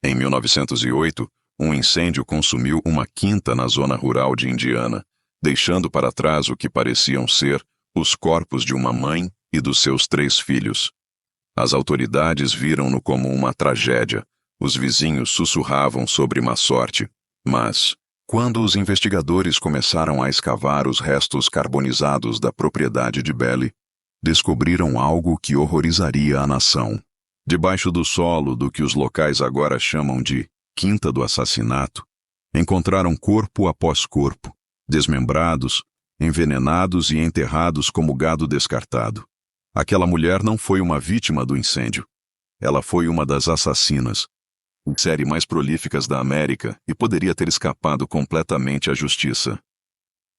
Em 1908, um incêndio consumiu uma quinta na zona rural de Indiana, deixando para trás o que pareciam ser os corpos de uma mãe e dos seus 3 filhos. As autoridades viram-no como uma tragédia. Os vizinhos sussurravam sobre má sorte. Mas, quando os investigadores começaram a escavar os restos carbonizados da propriedade de Belly, descobriram algo que horrorizaria a nação. Debaixo do solo do que os locais agora chamam de Quinta do Assassinato, encontraram corpo após corpo, desmembrados, envenenados e enterrados como gado descartado. Aquela mulher não foi uma vítima do incêndio. Ela foi uma das assassinas, em série mais prolíficas da América, e poderia ter escapado completamente à justiça.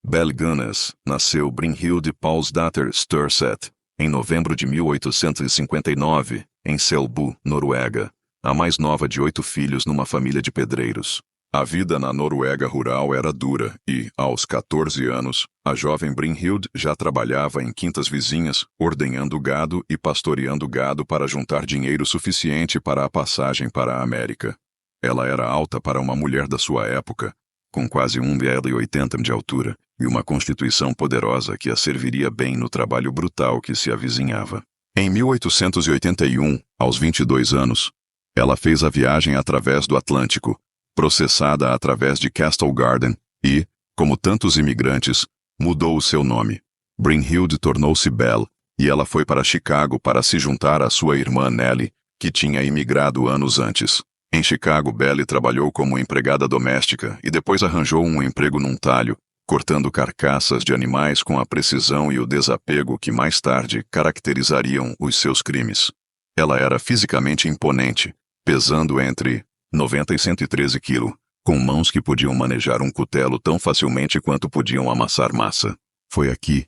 Belly Gunness nasceu Brynhilde Paulsdatter Sturset em novembro de 1859, em Selbu, Noruega, a mais nova de 8 filhos numa família de pedreiros. A vida na Noruega rural era dura e, aos 14 anos, a jovem Brynhilde já trabalhava em quintas vizinhas, ordenhando gado e pastoreando gado para juntar dinheiro suficiente para a passagem para a América. Ela era alta para uma mulher da sua época, com quase 1,80 m de altura, e uma constituição poderosa que a serviria bem no trabalho brutal que se avizinhava. Em 1881, aos 22 anos, ela fez a viagem através do Atlântico, processada através de Castle Garden, e, como tantos imigrantes, mudou o seu nome. Brynhilde tornou-se Belle, e ela foi para Chicago para se juntar à sua irmã Nellie, que tinha imigrado anos antes. Em Chicago, Belle trabalhou como empregada doméstica e depois arranjou um emprego num talho, cortando carcaças de animais com a precisão e o desapego que mais tarde caracterizariam os seus crimes. Ela era fisicamente imponente, pesando entre 90 e 113 quilos, com mãos que podiam manejar um cutelo tão facilmente quanto podiam amassar massa. Foi aqui,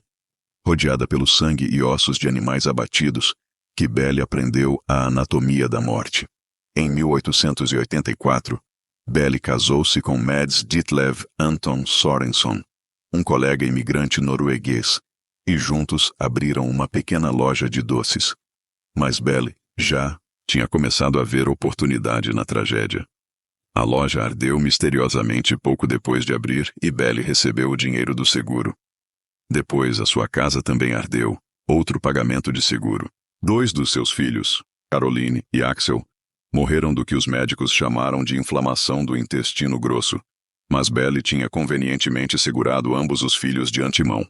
rodeada pelo sangue e ossos de animais abatidos, que Belly aprendeu a anatomia da morte. Em 1884, Belly casou-se com Mads Ditlev Anton Sorenson, um colega imigrante norueguês, e juntos abriram uma pequena loja de doces. Mas Belly já tinha começado a ver oportunidade na tragédia. A loja ardeu misteriosamente pouco depois de abrir e Belly recebeu o dinheiro do seguro. Depois, a sua casa também ardeu, outro pagamento de seguro. 2 dos seus filhos, Caroline e Axel, morreram do que os médicos chamaram de inflamação do intestino grosso, mas Belly tinha convenientemente segurado ambos os filhos de antemão.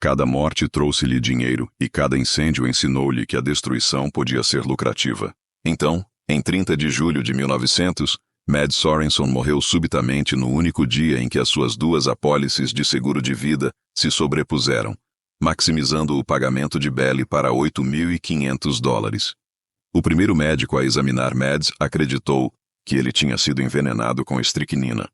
Cada morte trouxe-lhe dinheiro e cada incêndio ensinou-lhe que a destruição podia ser lucrativa. Então, em 30 de julho de 1900, Mads Sorenson morreu subitamente no único dia em que as suas 2 apólices de seguro de vida se sobrepuseram, maximizando o pagamento de Belly para $8.500. O primeiro médico a examinar Mads acreditou que ele tinha sido envenenado com estricnina.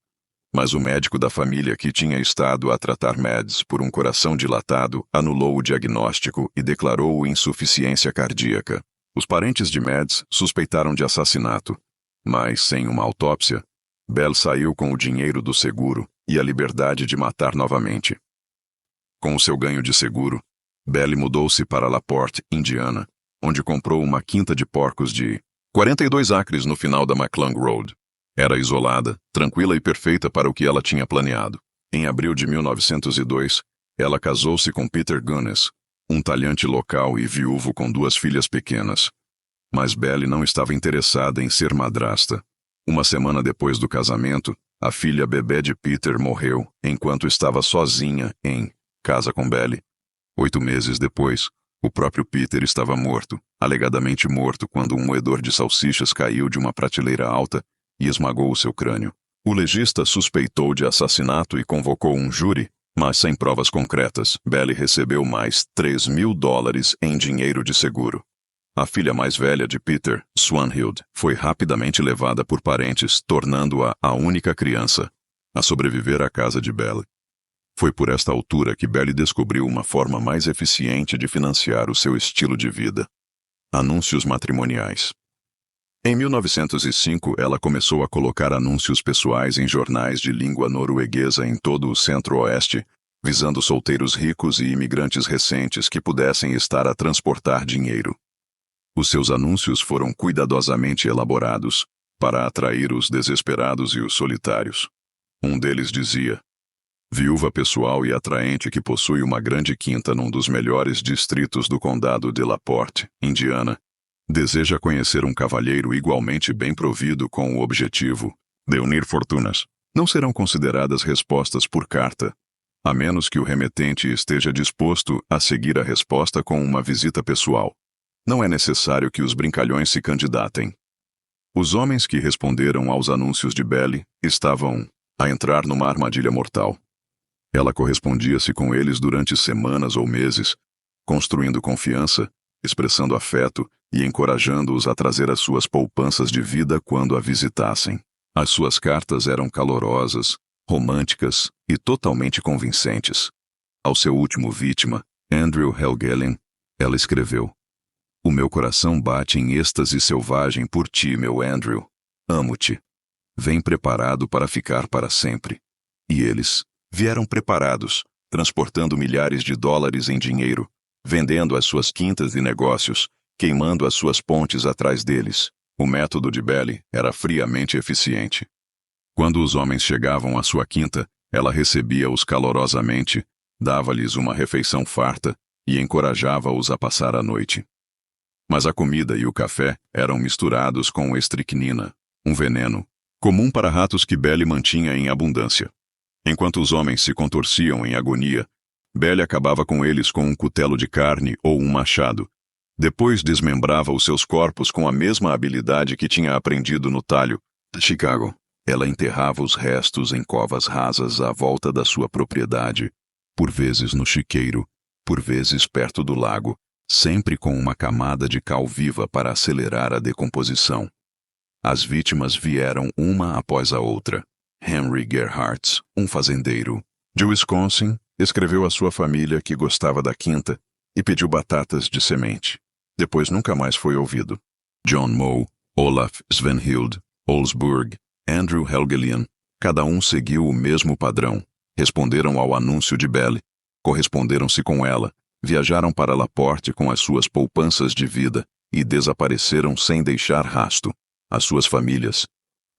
Mas o médico da família que tinha estado a tratar Mads por um coração dilatado anulou o diagnóstico e declarou insuficiência cardíaca. Os parentes de Mads suspeitaram de assassinato, mas sem uma autópsia, Bell saiu com o dinheiro do seguro e a liberdade de matar novamente. Com o seu ganho de seguro, Belly mudou-se para LaPorte, Indiana, onde comprou uma quinta de porcos de 42 acres no final da McClung Road. Era isolada, tranquila e perfeita para o que ela tinha planeado. Em abril de 1902, ela casou-se com Peter Gunness, um talhante local e viúvo com 2 filhas pequenas. Mas Belly não estava interessada em ser madrasta. Uma semana depois do casamento, a filha bebê de Peter morreu enquanto estava sozinha em casa com Belly. 8 meses depois, o próprio Peter estava morto, alegadamente morto quando um moedor de salsichas caiu de uma prateleira alta e esmagou o seu crânio. O legista suspeitou de assassinato e convocou um júri, mas sem provas concretas. Belly recebeu mais $3.000 em dinheiro de seguro. A filha mais velha de Peter, Swanhild, foi rapidamente levada por parentes, tornando-a a única criança a sobreviver à casa de Belly. Foi por esta altura que Belly descobriu uma forma mais eficiente de financiar o seu estilo de vida: anúncios matrimoniais. Em 1905, ela começou a colocar anúncios pessoais em jornais de língua norueguesa em todo o centro-oeste, visando solteiros ricos e imigrantes recentes que pudessem estar a transportar dinheiro. Os seus anúncios foram cuidadosamente elaborados, para atrair os desesperados e os solitários. Um deles dizia: viúva pessoal e atraente que possui uma grande quinta num dos melhores distritos do condado de LaPorte, Indiana, deseja conhecer um cavalheiro igualmente bem provido com o objetivo de unir fortunas. Não serão consideradas respostas por carta, a menos que o remetente esteja disposto a seguir a resposta com uma visita pessoal. Não é necessário que os brincalhões se candidatem. Os homens que responderam aos anúncios de Belle estavam a entrar numa armadilha mortal. Ela correspondia-se com eles durante semanas ou meses, construindo confiança, expressando afeto e encorajando-os a trazer as suas poupanças de vida quando a visitassem. As suas cartas eram calorosas, românticas e totalmente convincentes. Ao seu último vítima, Andrew Helgelien, ela escreveu: o meu coração bate em êxtase selvagem por ti, meu Andrew. Amo-te. Vem preparado para ficar para sempre. E eles vieram preparados, transportando milhares de dólares em dinheiro, vendendo as suas quintas e negócios, queimando as suas pontes atrás deles. O método de Belle era friamente eficiente. Quando os homens chegavam à sua quinta, ela recebia-os calorosamente, dava-lhes uma refeição farta e encorajava-os a passar a noite. Mas a comida e o café eram misturados com estricnina, um veneno, comum para ratos que Belle mantinha em abundância. Enquanto os homens se contorciam em agonia, Belle acabava com eles com um cutelo de carne ou um machado. Depois desmembrava os seus corpos com a mesma habilidade que tinha aprendido no talho de Chicago. Ela enterrava os restos em covas rasas à volta da sua propriedade, por vezes no chiqueiro, por vezes perto do lago, sempre com uma camada de cal viva para acelerar a decomposição. As vítimas vieram uma após a outra. Henry Gerhardt, um fazendeiro de Wisconsin, escreveu à sua família que gostava da quinta e pediu batatas de semente. Depois nunca mais foi ouvido. John Moe, Olaf Svenhild, Olsburg, Andrew Helgelien, cada um seguiu o mesmo padrão. Responderam ao anúncio de Belle, corresponderam-se com ela, viajaram para LaPorte com as suas poupanças de vida e desapareceram sem deixar rasto. As suas famílias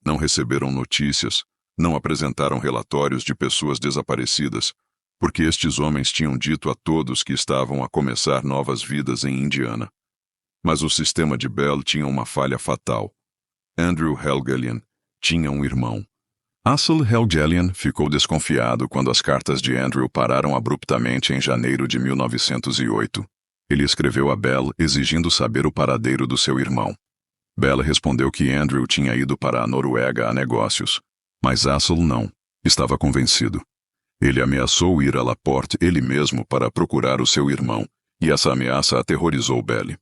não receberam notícias, não apresentaram relatórios de pessoas desaparecidas, porque estes homens tinham dito a todos que estavam a começar novas vidas em Indiana. Mas o sistema de Belle tinha uma falha fatal. Andrew Helgelien tinha um irmão. Asel Helgelien ficou desconfiado quando as cartas de Andrew pararam abruptamente em janeiro de 1908. Ele escreveu a Belle exigindo saber o paradeiro do seu irmão. Belle respondeu que Andrew tinha ido para a Noruega a negócios, mas Asel não. Estava convencido. Ele ameaçou ir a LaPorte ele mesmo para procurar o seu irmão, e essa ameaça aterrorizou Belle.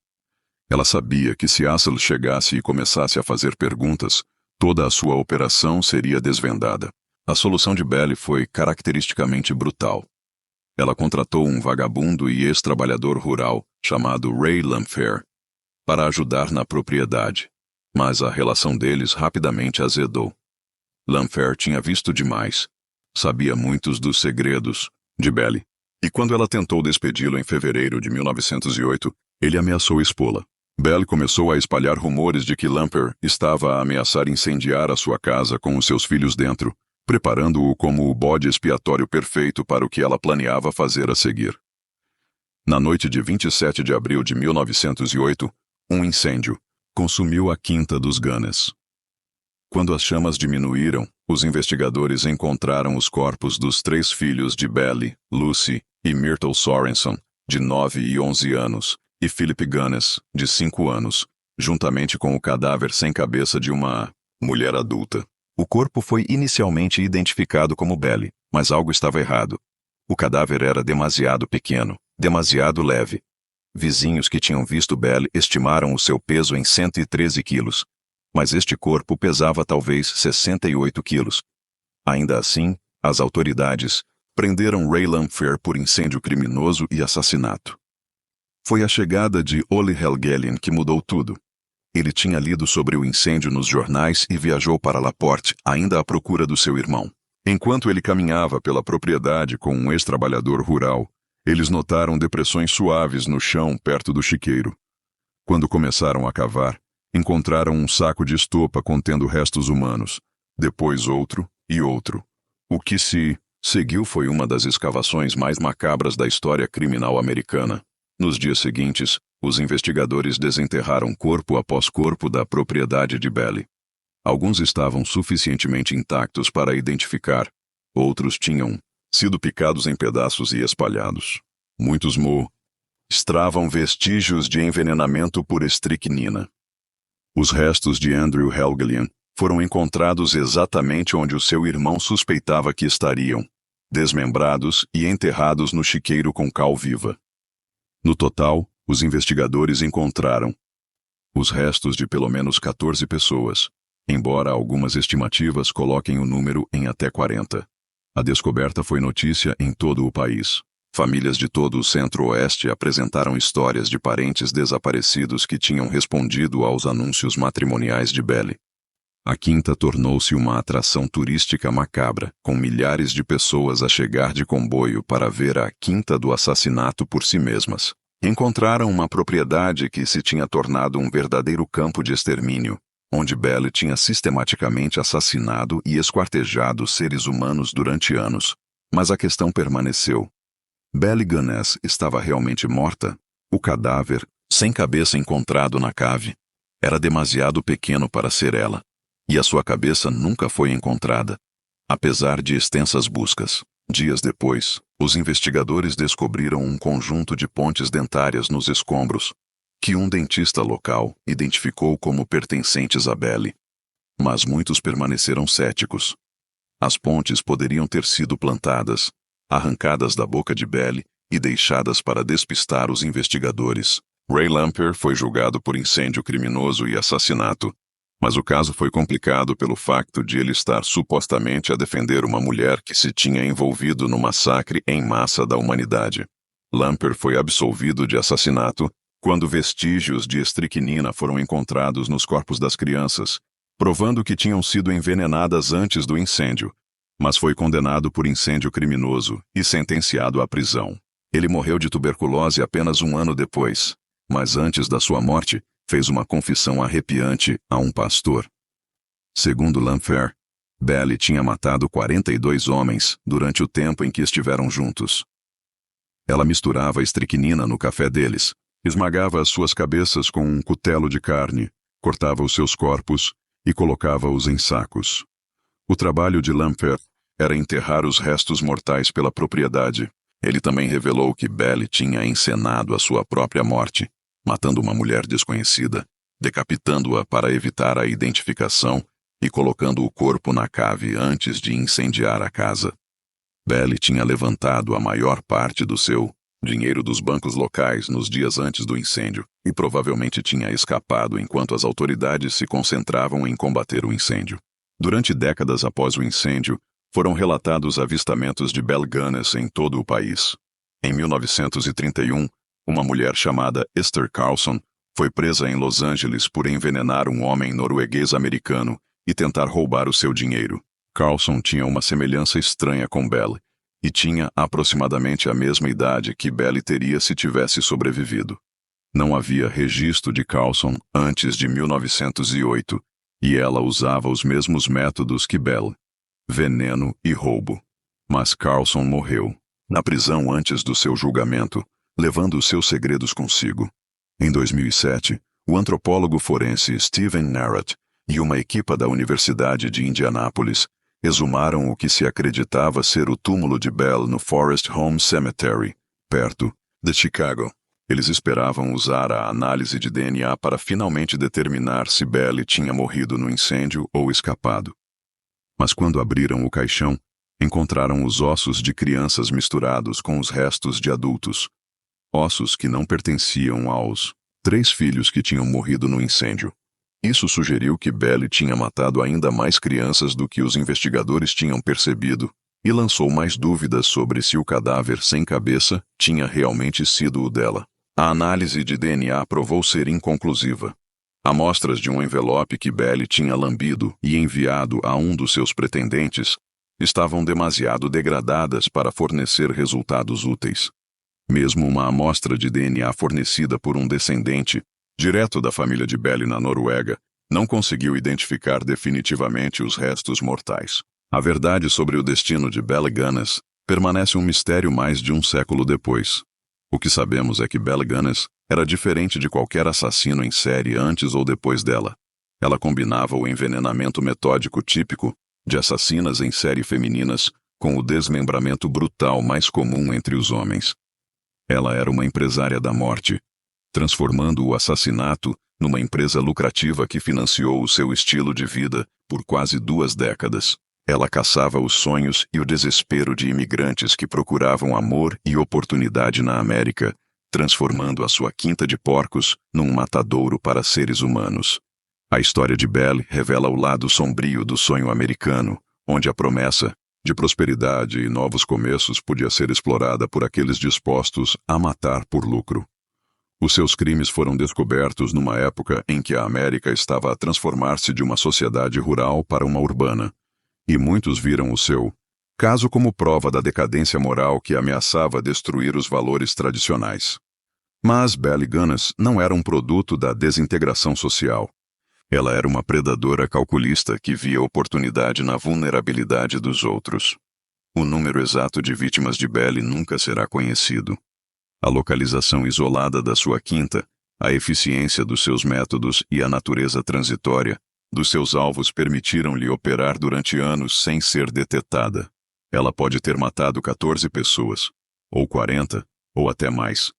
Ela sabia que se Asel chegasse e começasse a fazer perguntas, toda a sua operação seria desvendada. A solução de Belle foi caracteristicamente brutal. Ela contratou um vagabundo e ex-trabalhador rural chamado Ray Lamphere para ajudar na propriedade, mas a relação deles rapidamente azedou. Lamphere tinha visto demais, sabia muitos dos segredos de Belle, e quando ela tentou despedi-lo em fevereiro de 1908, ele ameaçou expô-la. Belle começou a espalhar rumores de que Lamphere estava a ameaçar incendiar a sua casa com os seus filhos dentro, preparando-o como o bode expiatório perfeito para o que ela planeava fazer a seguir. Na noite de 27 de abril de 1908, um incêndio consumiu a quinta dos Gunness. Quando as chamas diminuíram, os investigadores encontraram os corpos dos 3 filhos de Belle, Lucy e Myrtle Sorenson, de 9 e 11 anos, e Philip Gunness, de 5 anos, juntamente com o cadáver sem cabeça de uma mulher adulta. O corpo foi inicialmente identificado como Belle, mas algo estava errado. O cadáver era demasiado pequeno, demasiado leve. Vizinhos que tinham visto Belle estimaram o seu peso em 113 quilos, mas este corpo pesava talvez 68 quilos. Ainda assim, as autoridades prenderam Ray Lamphere por incêndio criminoso e assassinato. Foi a chegada de Ole Helgelien que mudou tudo. Ele tinha lido sobre o incêndio nos jornais e viajou para LaPorte, ainda à procura do seu irmão. Enquanto ele caminhava pela propriedade com um ex-trabalhador rural, eles notaram depressões suaves no chão perto do chiqueiro. Quando começaram a cavar, Encontraram um saco de estopa contendo restos humanos, depois outro e outro. O que se seguiu foi uma das escavações mais macabras da história criminal americana. Nos dias seguintes, os investigadores desenterraram corpo após corpo da propriedade de Belly. Alguns estavam suficientemente intactos para identificar, outros tinham sido picados em pedaços e espalhados. Muitos mostravam vestígios de envenenamento por estricnina. Os restos de Andrew Helgelien foram encontrados exatamente onde o seu irmão suspeitava que estariam, desmembrados e enterrados no chiqueiro com cal viva. No total, os investigadores encontraram os restos de pelo menos 14 pessoas, embora algumas estimativas coloquem o número em até 40. A descoberta foi notícia em todo o país. Famílias de todo o centro-oeste apresentaram histórias de parentes desaparecidos que tinham respondido aos anúncios matrimoniais de Belly. A quinta tornou-se uma atração turística macabra, com milhares de pessoas a chegar de comboio para ver a quinta do assassinato por si mesmas. Encontraram uma propriedade que se tinha tornado um verdadeiro campo de extermínio, onde Belly tinha sistematicamente assassinado e esquartejado seres humanos durante anos. Mas a questão permaneceu. Belly Gunness estava realmente morta? O cadáver, sem cabeça encontrado na cave, era demasiado pequeno para ser ela, e a sua cabeça nunca foi encontrada, apesar de extensas buscas. Dias depois, os investigadores descobriram um conjunto de pontes dentárias nos escombros, que um dentista local identificou como pertencentes a Belly. Mas muitos permaneceram céticos. As pontes poderiam ter sido plantadas, arrancadas da boca de Belly e deixadas para despistar os investigadores. Ray Lamper foi julgado por incêndio criminoso e assassinato, mas o caso foi complicado pelo facto de ele estar supostamente a defender uma mulher que se tinha envolvido no massacre em massa da humanidade. Lamper foi absolvido de assassinato quando vestígios de estricnina foram encontrados nos corpos das crianças, provando que tinham sido envenenadas antes do incêndio, mas foi condenado por incêndio criminoso e sentenciado à prisão. Ele morreu de tuberculose apenas um ano depois, mas antes da sua morte, fez uma confissão arrepiante a um pastor. Segundo Lamper, Belly tinha matado 42 homens durante o tempo em que estiveram juntos. Ela misturava estricnina no café deles, esmagava as suas cabeças com um cutelo de carne, cortava os seus corpos e colocava-os em sacos. O trabalho de Lamper era enterrar os restos mortais pela propriedade. Ele também revelou que Belly tinha encenado a sua própria morte, matando uma mulher desconhecida, decapitando-a para evitar a identificação e colocando o corpo na cave antes de incendiar a casa. Belly tinha levantado a maior parte do seu dinheiro dos bancos locais nos dias antes do incêndio e provavelmente tinha escapado enquanto as autoridades se concentravam em combater o incêndio. Durante décadas após o incêndio, foram relatados avistamentos de Belly Gunness em todo o país. Em 1931, uma mulher chamada Esther Carlson foi presa em Los Angeles por envenenar um homem norueguês-americano e tentar roubar o seu dinheiro. Carlson tinha uma semelhança estranha com Belly e tinha aproximadamente a mesma idade que Belly teria se tivesse sobrevivido. Não havia registro de Carlson antes de 1908 e ela usava os mesmos métodos que Belly: veneno e roubo. Mas Carlson morreu na prisão antes do seu julgamento, levando os seus segredos consigo. Em 2007, o antropólogo forense Steven Narrett e uma equipa da Universidade de Indianápolis exumaram o que se acreditava ser o túmulo de Belly no Forest Home Cemetery, perto de Chicago. Eles esperavam usar a análise de DNA para finalmente determinar se Belly tinha morrido no incêndio ou escapado. Mas quando abriram o caixão, encontraram os ossos de crianças misturados com os restos de adultos. Ossos que não pertenciam aos 3 filhos que tinham morrido no incêndio. Isso sugeriu que Belly tinha matado ainda mais crianças do que os investigadores tinham percebido e lançou mais dúvidas sobre se o cadáver sem cabeça tinha realmente sido o dela. A análise de DNA provou ser inconclusiva. Amostras de um envelope que Belly tinha lambido e enviado a um dos seus pretendentes estavam demasiado degradadas para fornecer resultados úteis. Mesmo uma amostra de DNA fornecida por um descendente direto da família de Belly na Noruega, não conseguiu identificar definitivamente os restos mortais. A verdade sobre o destino de Belly Gunness permanece um mistério mais de um século depois. O que sabemos é que Belly Gunness era diferente de qualquer assassino em série antes ou depois dela. Ela combinava o envenenamento metódico típico de assassinas em série femininas com o desmembramento brutal mais comum entre os homens. Ela era uma empresária da morte, transformando o assassinato numa empresa lucrativa que financiou o seu estilo de vida por quase 2 décadas. Ela caçava os sonhos e o desespero de imigrantes que procuravam amor e oportunidade na América, transformando a sua quinta de porcos num matadouro para seres humanos. A história de Belly revela o lado sombrio do sonho americano, onde a promessa de prosperidade e novos começos podia ser explorada por aqueles dispostos a matar por lucro. Os seus crimes foram descobertos numa época em que a América estava a transformar-se de uma sociedade rural para uma urbana, e muitos viram o seu caso como prova da decadência moral que ameaçava destruir os valores tradicionais. Mas Belly Gunness não era um produto da desintegração social. Ela era uma predadora calculista que via oportunidade na vulnerabilidade dos outros. O número exato de vítimas de Belly nunca será conhecido. A localização isolada da sua quinta, a eficiência dos seus métodos e a natureza transitória dos seus alvos permitiram-lhe operar durante anos sem ser detetada. Ela pode ter matado 14 pessoas, ou 40, ou até mais.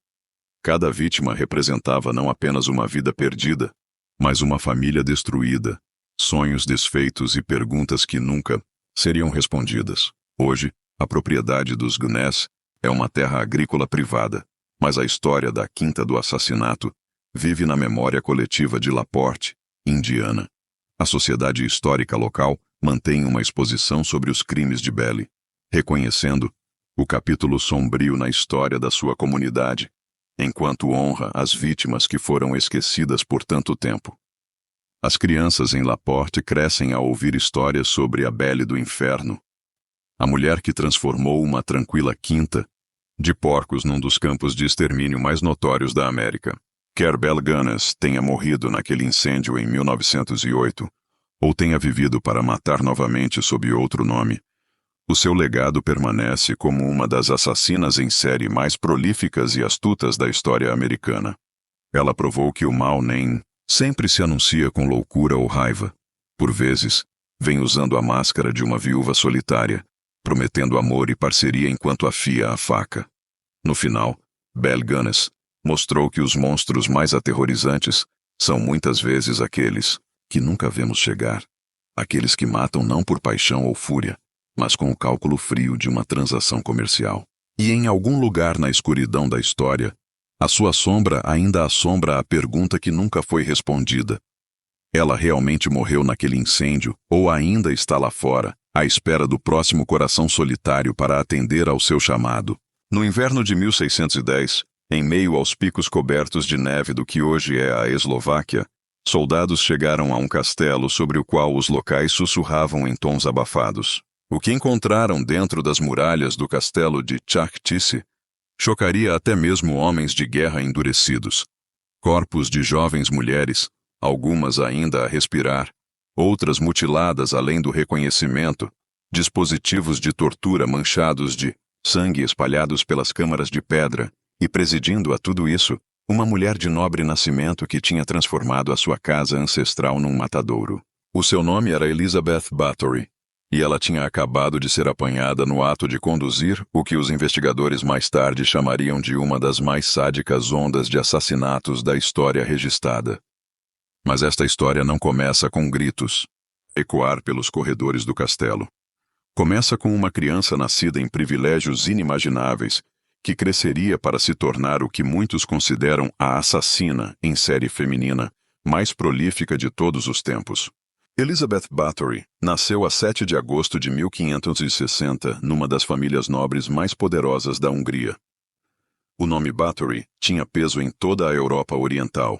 Cada vítima representava não apenas uma vida perdida, mas uma família destruída, sonhos desfeitos e perguntas que nunca seriam respondidas. Hoje, a propriedade dos Gunness é uma terra agrícola privada, mas a história da Quinta do Assassinato vive na memória coletiva de LaPorte, Indiana. A sociedade histórica local mantém uma exposição sobre os crimes de Belly, reconhecendo o capítulo sombrio na história da sua comunidade, enquanto honra as vítimas que foram esquecidas por tanto tempo. As crianças em LaPorte crescem a ouvir histórias sobre a Belly do inferno, a mulher que transformou uma tranquila quinta de porcos num dos campos de extermínio mais notórios da América. Quer Belly Gunness tenha morrido naquele incêndio em 1908, ou tenha vivido para matar novamente sob outro nome, o seu legado permanece como uma das assassinas em série mais prolíficas e astutas da história americana. Ela provou que o mal nem sempre se anuncia com loucura ou raiva. Por vezes, vem usando a máscara de uma viúva solitária, prometendo amor e parceria enquanto afia a faca. No final, Belly Gunness mostrou que os monstros mais aterrorizantes são muitas vezes aqueles que nunca vemos chegar. Aqueles que matam não por paixão ou fúria, mas com o cálculo frio de uma transação comercial. E em algum lugar na escuridão da história, a sua sombra ainda assombra a pergunta que nunca foi respondida. Ela realmente morreu naquele incêndio ou ainda está lá fora, à espera do próximo coração solitário para atender ao seu chamado? No inverno de 1610, em meio aos picos cobertos de neve do que hoje é a Eslováquia, soldados chegaram a um castelo sobre o qual os locais sussurravam em tons abafados. O que encontraram dentro das muralhas do castelo de Chachtice chocaria até mesmo homens de guerra endurecidos. Corpos de jovens mulheres, algumas ainda a respirar, outras mutiladas além do reconhecimento, dispositivos de tortura manchados de sangue espalhados pelas câmaras de pedra, e presidindo a tudo isso, uma mulher de nobre nascimento que tinha transformado a sua casa ancestral num matadouro. O seu nome era Elizabeth Bathory, e ela tinha acabado de ser apanhada no ato de conduzir o que os investigadores mais tarde chamariam de uma das mais sádicas ondas de assassinatos da história registrada. Mas esta história não começa com gritos ecoar pelos corredores do castelo. Começa com uma criança nascida em privilégios inimagináveis, que cresceria para se tornar o que muitos consideram a assassina em série feminina mais prolífica de todos os tempos. Elizabeth Bathory nasceu a 7 de agosto de 1560 numa das famílias nobres mais poderosas da Hungria. O nome Bathory tinha peso em toda a Europa Oriental.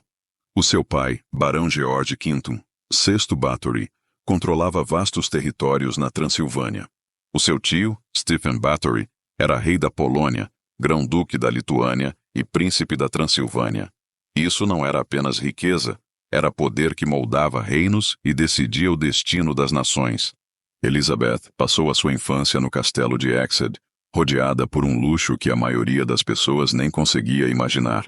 O seu pai, Barão George V, VI Bathory, controlava vastos territórios na Transilvânia. O seu tio, Stephen Bathory, era rei da Polônia, grão-duque da Lituânia e príncipe da Transilvânia. Isso não era apenas riqueza, era poder que moldava reinos e decidia o destino das nações. Elizabeth passou a sua infância no castelo de Exeter, rodeada por um luxo que a maioria das pessoas nem conseguia imaginar.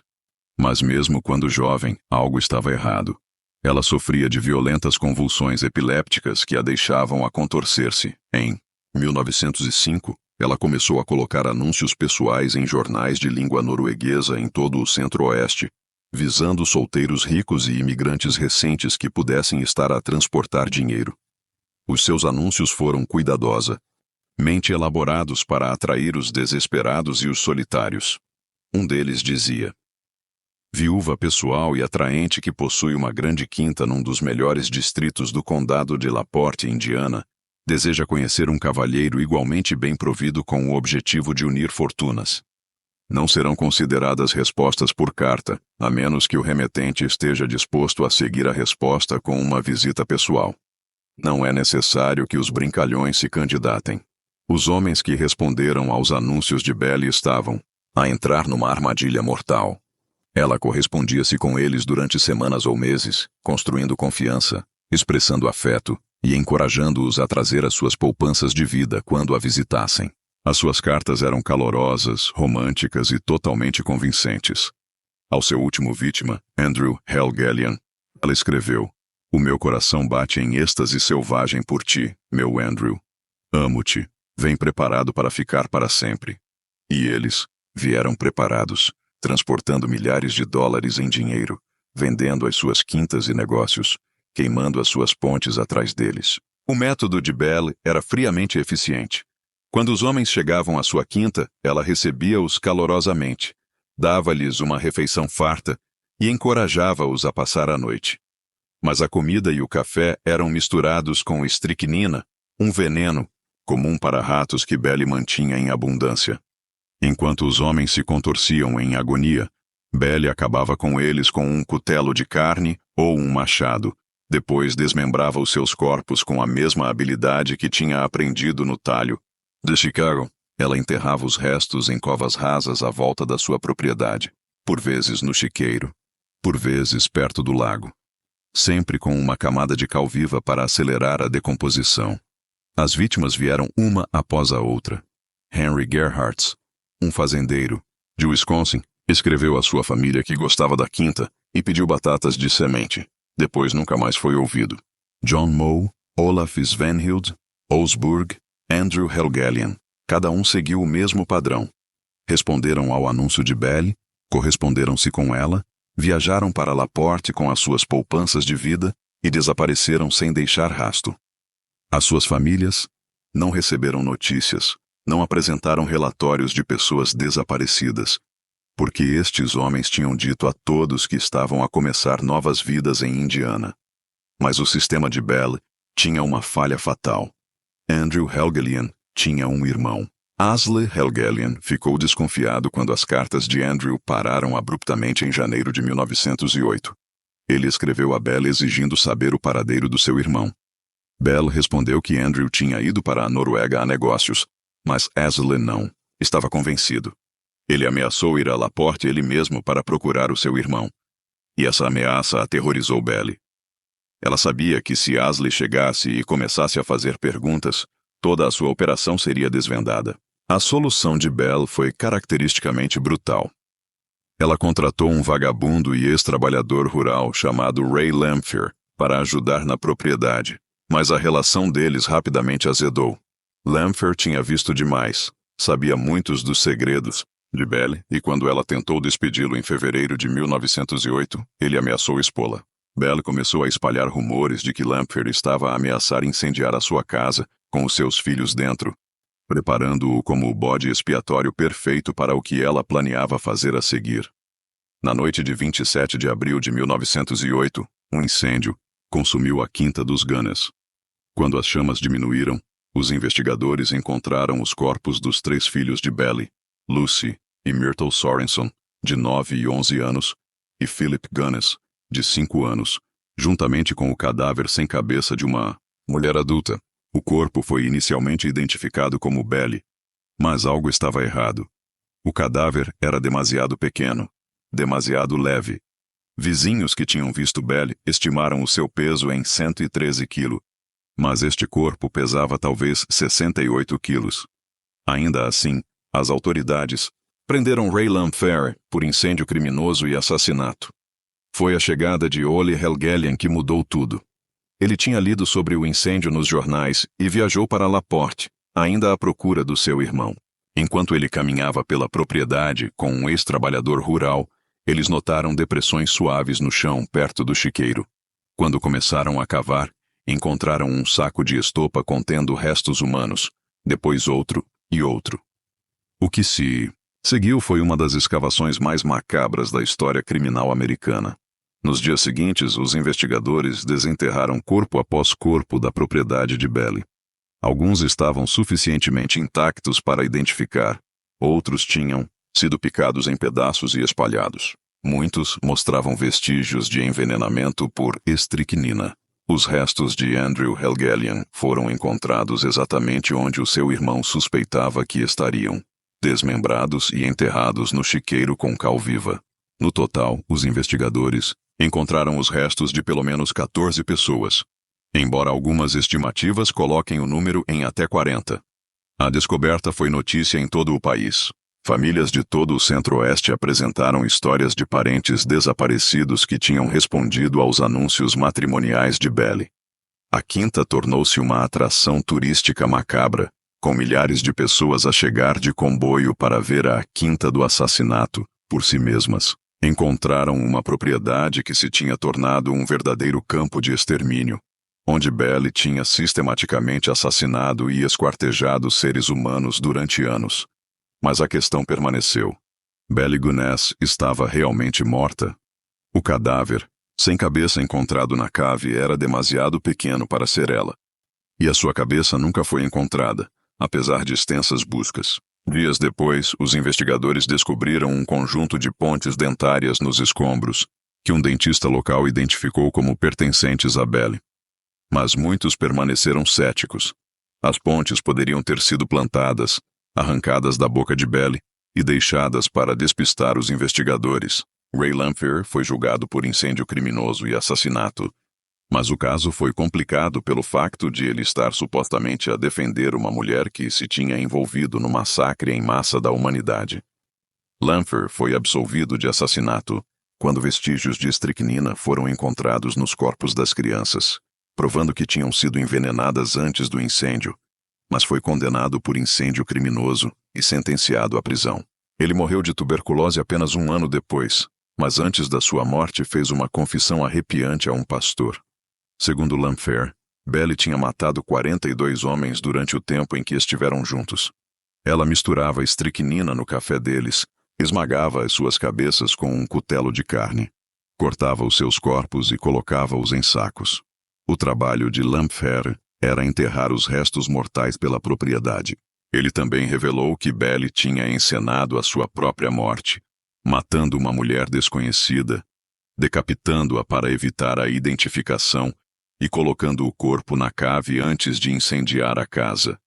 Mas mesmo quando jovem, algo estava errado. Ela sofria de violentas convulsões epilépticas que a deixavam a contorcer-se. Em 1905, ela começou a colocar anúncios pessoais em jornais de língua norueguesa em todo o centro-oeste, visando solteiros ricos e imigrantes recentes que pudessem estar a transportar dinheiro. Os seus anúncios foram cuidadosamente elaborados para atrair os desesperados e os solitários. Um deles dizia: viúva pessoal e atraente que possui uma grande quinta num dos melhores distritos do condado de LaPorte, Indiana, deseja conhecer um cavalheiro igualmente bem provido com o objetivo de unir fortunas. Não serão consideradas respostas por carta, a menos que o remetente esteja disposto a seguir a resposta com uma visita pessoal. Não é necessário que os brincalhões se candidatem. Os homens que responderam aos anúncios de Belle estavam a entrar numa armadilha mortal. Ela correspondia-se com eles durante semanas ou meses, construindo confiança, expressando afeto e encorajando-os a trazer as suas poupanças de vida quando a visitassem. As suas cartas eram calorosas, românticas e totalmente convincentes. Ao seu último vítima, Andrew Helgelien, ela escreveu: o meu coração bate em êxtase selvagem por ti, meu Andrew. Amo-te. Vem preparado para ficar para sempre. E eles vieram preparados, transportando milhares de dólares em dinheiro, vendendo as suas quintas e negócios, queimando as suas pontes atrás deles. O método de Belle era friamente eficiente. Quando os homens chegavam à sua quinta, ela recebia-os calorosamente, dava-lhes uma refeição farta e encorajava-os a passar a noite. Mas a comida e o café eram misturados com estricnina, um veneno comum para ratos que Belle mantinha em abundância. Enquanto os homens se contorciam em agonia, Belle acabava com eles com um cutelo de carne ou um machado. Depois desmembrava os seus corpos com a mesma habilidade que tinha aprendido no talho de Chicago. Ela enterrava os restos em covas rasas à volta da sua propriedade, por vezes no chiqueiro, por vezes perto do lago, sempre com uma camada de cal viva para acelerar a decomposição. As vítimas vieram uma após a outra. Henry Gerhardt, um fazendeiro de Wisconsin, escreveu à sua família que gostava da quinta e pediu batatas de semente. Depois nunca mais foi ouvido. John Moe, Olaf Svanhild, Osburg, Andrew Helgelien. Cada um seguiu o mesmo padrão. Responderam ao anúncio de Belle, corresponderam-se com ela, viajaram para LaPorte com as suas poupanças de vida e desapareceram sem deixar rastro. As suas famílias não receberam notícias, não apresentaram relatórios de pessoas desaparecidas, porque estes homens tinham dito a todos que estavam a começar novas vidas em Indiana. Mas o sistema de Belle tinha uma falha fatal. Andrew Helgelien tinha um irmão. Asle Helgelien ficou desconfiado quando as cartas de Andrew pararam abruptamente em janeiro de 1908. Ele escreveu a Belle exigindo saber o paradeiro do seu irmão. Belle respondeu que Andrew tinha ido para a Noruega a negócios, mas Asle não. Estava convencido. Ele ameaçou ir a LaPorte ele mesmo para procurar o seu irmão. E essa ameaça aterrorizou Belle. Ela sabia que se Asle chegasse e começasse a fazer perguntas, toda a sua operação seria desvendada. A solução de Belle foi caracteristicamente brutal. Ela contratou um vagabundo e ex-trabalhador rural chamado Ray Lamphere para ajudar na propriedade, mas a relação deles rapidamente azedou. Lamphere tinha visto demais, sabia muitos dos segredos de Belle, e quando ela tentou despedi-lo em fevereiro de 1908, ele ameaçou expô-la. Belle começou a espalhar rumores de que Lamphere estava a ameaçar incendiar a sua casa, com os seus filhos dentro, preparando-o como o bode expiatório perfeito para o que ela planeava fazer a seguir. Na noite de 27 de abril de 1908, um incêndio consumiu a quinta dos Gunness. Quando as chamas diminuíram, os investigadores encontraram os corpos dos 3 filhos de Belle, Lucy e Myrtle Sorenson, de 9 e 11 anos, e Philip Gunness, de 5 anos, juntamente com o cadáver sem cabeça de uma mulher adulta. O corpo foi inicialmente identificado como Belle, mas algo estava errado. O cadáver era demasiado pequeno, demasiado leve. Vizinhos que tinham visto Belly estimaram o seu peso em 113 quilos, mas este corpo pesava talvez 68 quilos. Ainda assim, as autoridades prenderam Ray Lamphere por incêndio criminoso e assassinato. Foi a chegada de Ole Helgelien que mudou tudo. Ele tinha lido sobre o incêndio nos jornais e viajou para Laporte, ainda à procura do seu irmão. Enquanto ele caminhava pela propriedade com um ex-trabalhador rural, eles notaram depressões suaves no chão perto do chiqueiro. Quando começaram a cavar, encontraram um saco de estopa contendo restos humanos, depois outro e outro. O que se seguiu foi uma das escavações mais macabras da história criminal americana. Nos dias seguintes, os investigadores desenterraram corpo após corpo da propriedade de Belly. Alguns estavam suficientemente intactos para identificar, outros tinham sido picados em pedaços e espalhados. Muitos mostravam vestígios de envenenamento por estricnina. Os restos de Andrew Helgelien foram encontrados exatamente onde o seu irmão suspeitava que estariam, desmembrados e enterrados no chiqueiro com cal viva. No total, os investigadores encontraram os restos de pelo menos 14 pessoas, embora algumas estimativas coloquem o número em até 40. A descoberta foi notícia em todo o país. Famílias de todo o Centro-Oeste apresentaram histórias de parentes desaparecidos que tinham respondido aos anúncios matrimoniais de Belly. A quinta tornou-se uma atração turística macabra, com milhares de pessoas a chegar de comboio para ver a quinta do assassinato, por si mesmas. Encontraram uma propriedade que se tinha tornado um verdadeiro campo de extermínio, onde Belly tinha sistematicamente assassinado e esquartejado seres humanos durante anos. Mas a questão permaneceu. Belly Gunness estava realmente morta? O cadáver, sem cabeça encontrado na cave, era demasiado pequeno para ser ela. E a sua cabeça nunca foi encontrada, apesar de extensas buscas. Dias depois, os investigadores descobriram um conjunto de pontes dentárias nos escombros, que um dentista local identificou como pertencentes a Belly. Mas muitos permaneceram céticos. As pontes poderiam ter sido plantadas, arrancadas da boca de Belly e deixadas para despistar os investigadores. Ray Lamphere foi julgado por incêndio criminoso e assassinato, mas o caso foi complicado pelo facto de ele estar supostamente a defender uma mulher que se tinha envolvido no massacre em massa da humanidade. Lamphere foi absolvido de assassinato quando vestígios de estricnina foram encontrados nos corpos das crianças, provando que tinham sido envenenadas antes do incêndio, mas foi condenado por incêndio criminoso e sentenciado à prisão. Ele morreu de tuberculose apenas um ano depois, mas antes da sua morte fez uma confissão arrepiante a um pastor. Segundo Lamphere, Belly tinha matado 42 homens durante o tempo em que estiveram juntos. Ela misturava estricnina no café deles, esmagava as suas cabeças com um cutelo de carne, cortava os seus corpos e colocava-os em sacos. O trabalho de Lamphere era enterrar os restos mortais pela propriedade. Ele também revelou que Belly tinha encenado a sua própria morte, matando uma mulher desconhecida, decapitando-a para evitar a identificação e colocando o corpo na cave antes de incendiar a casa.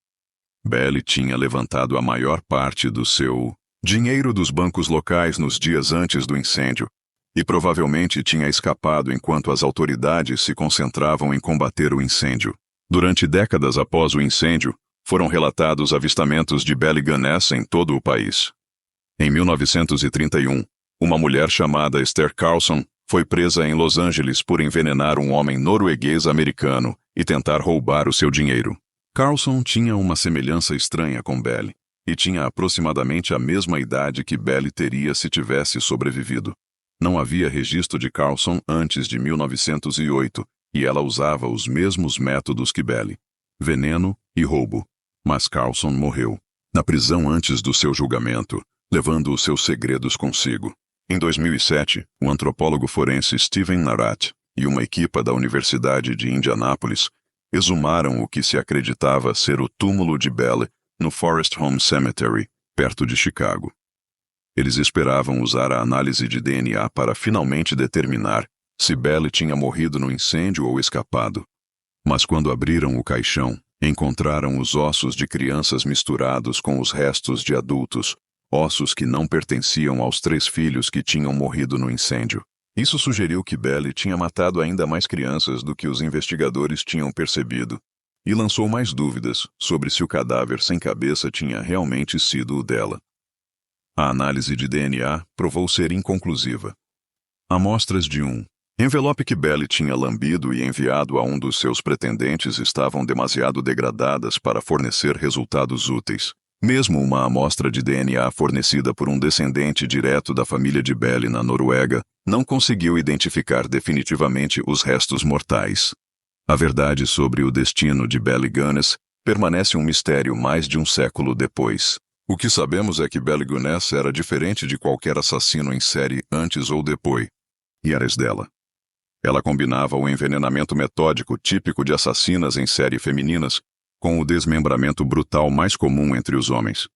Belly tinha levantado a maior parte do seu dinheiro dos bancos locais nos dias antes do incêndio e provavelmente tinha escapado enquanto as autoridades se concentravam em combater o incêndio. Durante décadas após o incêndio, foram relatados avistamentos de Belly Gunness em todo o país. Em 1931, uma mulher chamada Esther Carlson foi presa em Los Angeles por envenenar um homem norueguês-americano e tentar roubar o seu dinheiro. Carlson tinha uma semelhança estranha com Belly, e tinha aproximadamente a mesma idade que Belly teria se tivesse sobrevivido. Não havia registro de Carlson antes de 1908, e ela usava os mesmos métodos que Belly: veneno e roubo. Mas Carlson morreu na prisão antes do seu julgamento, levando os seus segredos consigo. Em 2007, o antropólogo forense Steven Narrat e uma equipa da Universidade de Indianápolis exumaram o que se acreditava ser o túmulo de Belly no Forest Home Cemetery, perto de Chicago. Eles esperavam usar a análise de DNA para finalmente determinar se Belly tinha morrido no incêndio ou escapado. Mas quando abriram o caixão, encontraram os ossos de crianças misturados com os restos de adultos, ossos que não pertenciam aos 3 filhos que tinham morrido no incêndio. Isso sugeriu que Belly tinha matado ainda mais crianças do que os investigadores tinham percebido, e lançou mais dúvidas sobre se o cadáver sem cabeça tinha realmente sido o dela. A análise de DNA provou ser inconclusiva. Amostras de um envelope que Belly tinha lambido e enviado a um dos seus pretendentes estavam demasiado degradadas para fornecer resultados úteis. Mesmo uma amostra de DNA fornecida por um descendente direto da família de Belly na Noruega não conseguiu identificar definitivamente os restos mortais. A verdade sobre o destino de Belly Gunness permanece um mistério mais de um século depois. O que sabemos é que Belly Gunness era diferente de qualquer assassino em série antes ou depois. E era dela. Ela combinava o envenenamento metódico típico de assassinas em série femininas com o desmembramento brutal mais comum entre os homens.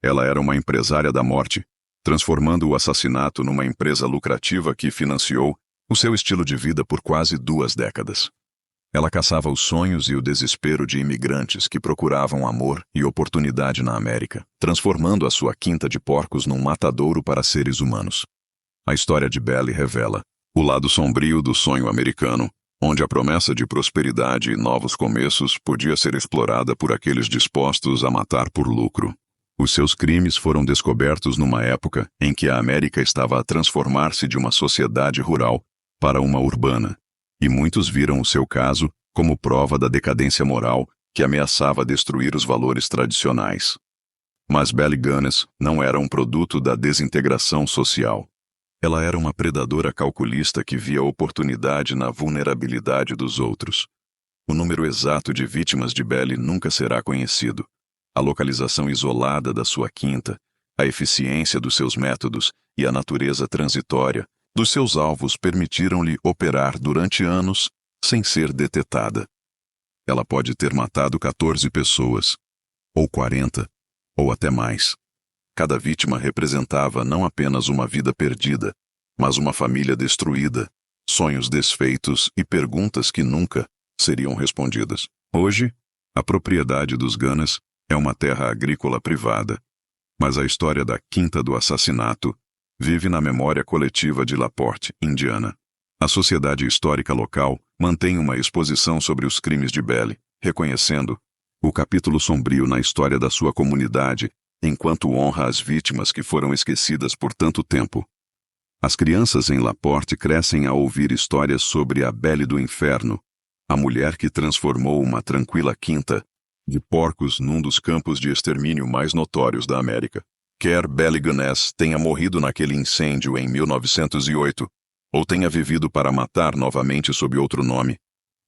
Ela era uma empresária da morte, transformando o assassinato numa empresa lucrativa que financiou o seu estilo de vida por quase 2 décadas. Ela caçava os sonhos e o desespero de imigrantes que procuravam amor e oportunidade na América, transformando a sua quinta de porcos num matadouro para seres humanos. A história de Belly revela o lado sombrio do sonho americano, onde a promessa de prosperidade e novos começos podia ser explorada por aqueles dispostos a matar por lucro. Os seus crimes foram descobertos numa época em que a América estava a transformar-se de uma sociedade rural para uma urbana, e muitos viram o seu caso como prova da decadência moral que ameaçava destruir os valores tradicionais. Mas Belly Gunness não era um produto da desintegração social. Ela era uma predadora calculista que via oportunidade na vulnerabilidade dos outros. O número exato de vítimas de Belly nunca será conhecido. A localização isolada da sua quinta, a eficiência dos seus métodos e a natureza transitória dos seus alvos permitiram-lhe operar durante anos sem ser detetada. Ela pode ter matado 14 pessoas, ou 40, ou até mais. Cada vítima representava não apenas uma vida perdida, mas uma família destruída, sonhos desfeitos e perguntas que nunca seriam respondidas. Hoje, a propriedade dos Gunness é uma terra agrícola privada, mas a história da Quinta do Assassinato vive na memória coletiva de LaPorte, Indiana. A Sociedade Histórica Local mantém uma exposição sobre os crimes de Belly, reconhecendo o capítulo sombrio na história da sua comunidade, enquanto honra as vítimas que foram esquecidas por tanto tempo. As crianças em LaPorte crescem a ouvir histórias sobre a Belly do Inferno, a mulher que transformou uma tranquila quinta de porcos num dos campos de extermínio mais notórios da América. Quer Belly Gunness tenha morrido naquele incêndio em 1908, ou tenha vivido para matar novamente sob outro nome,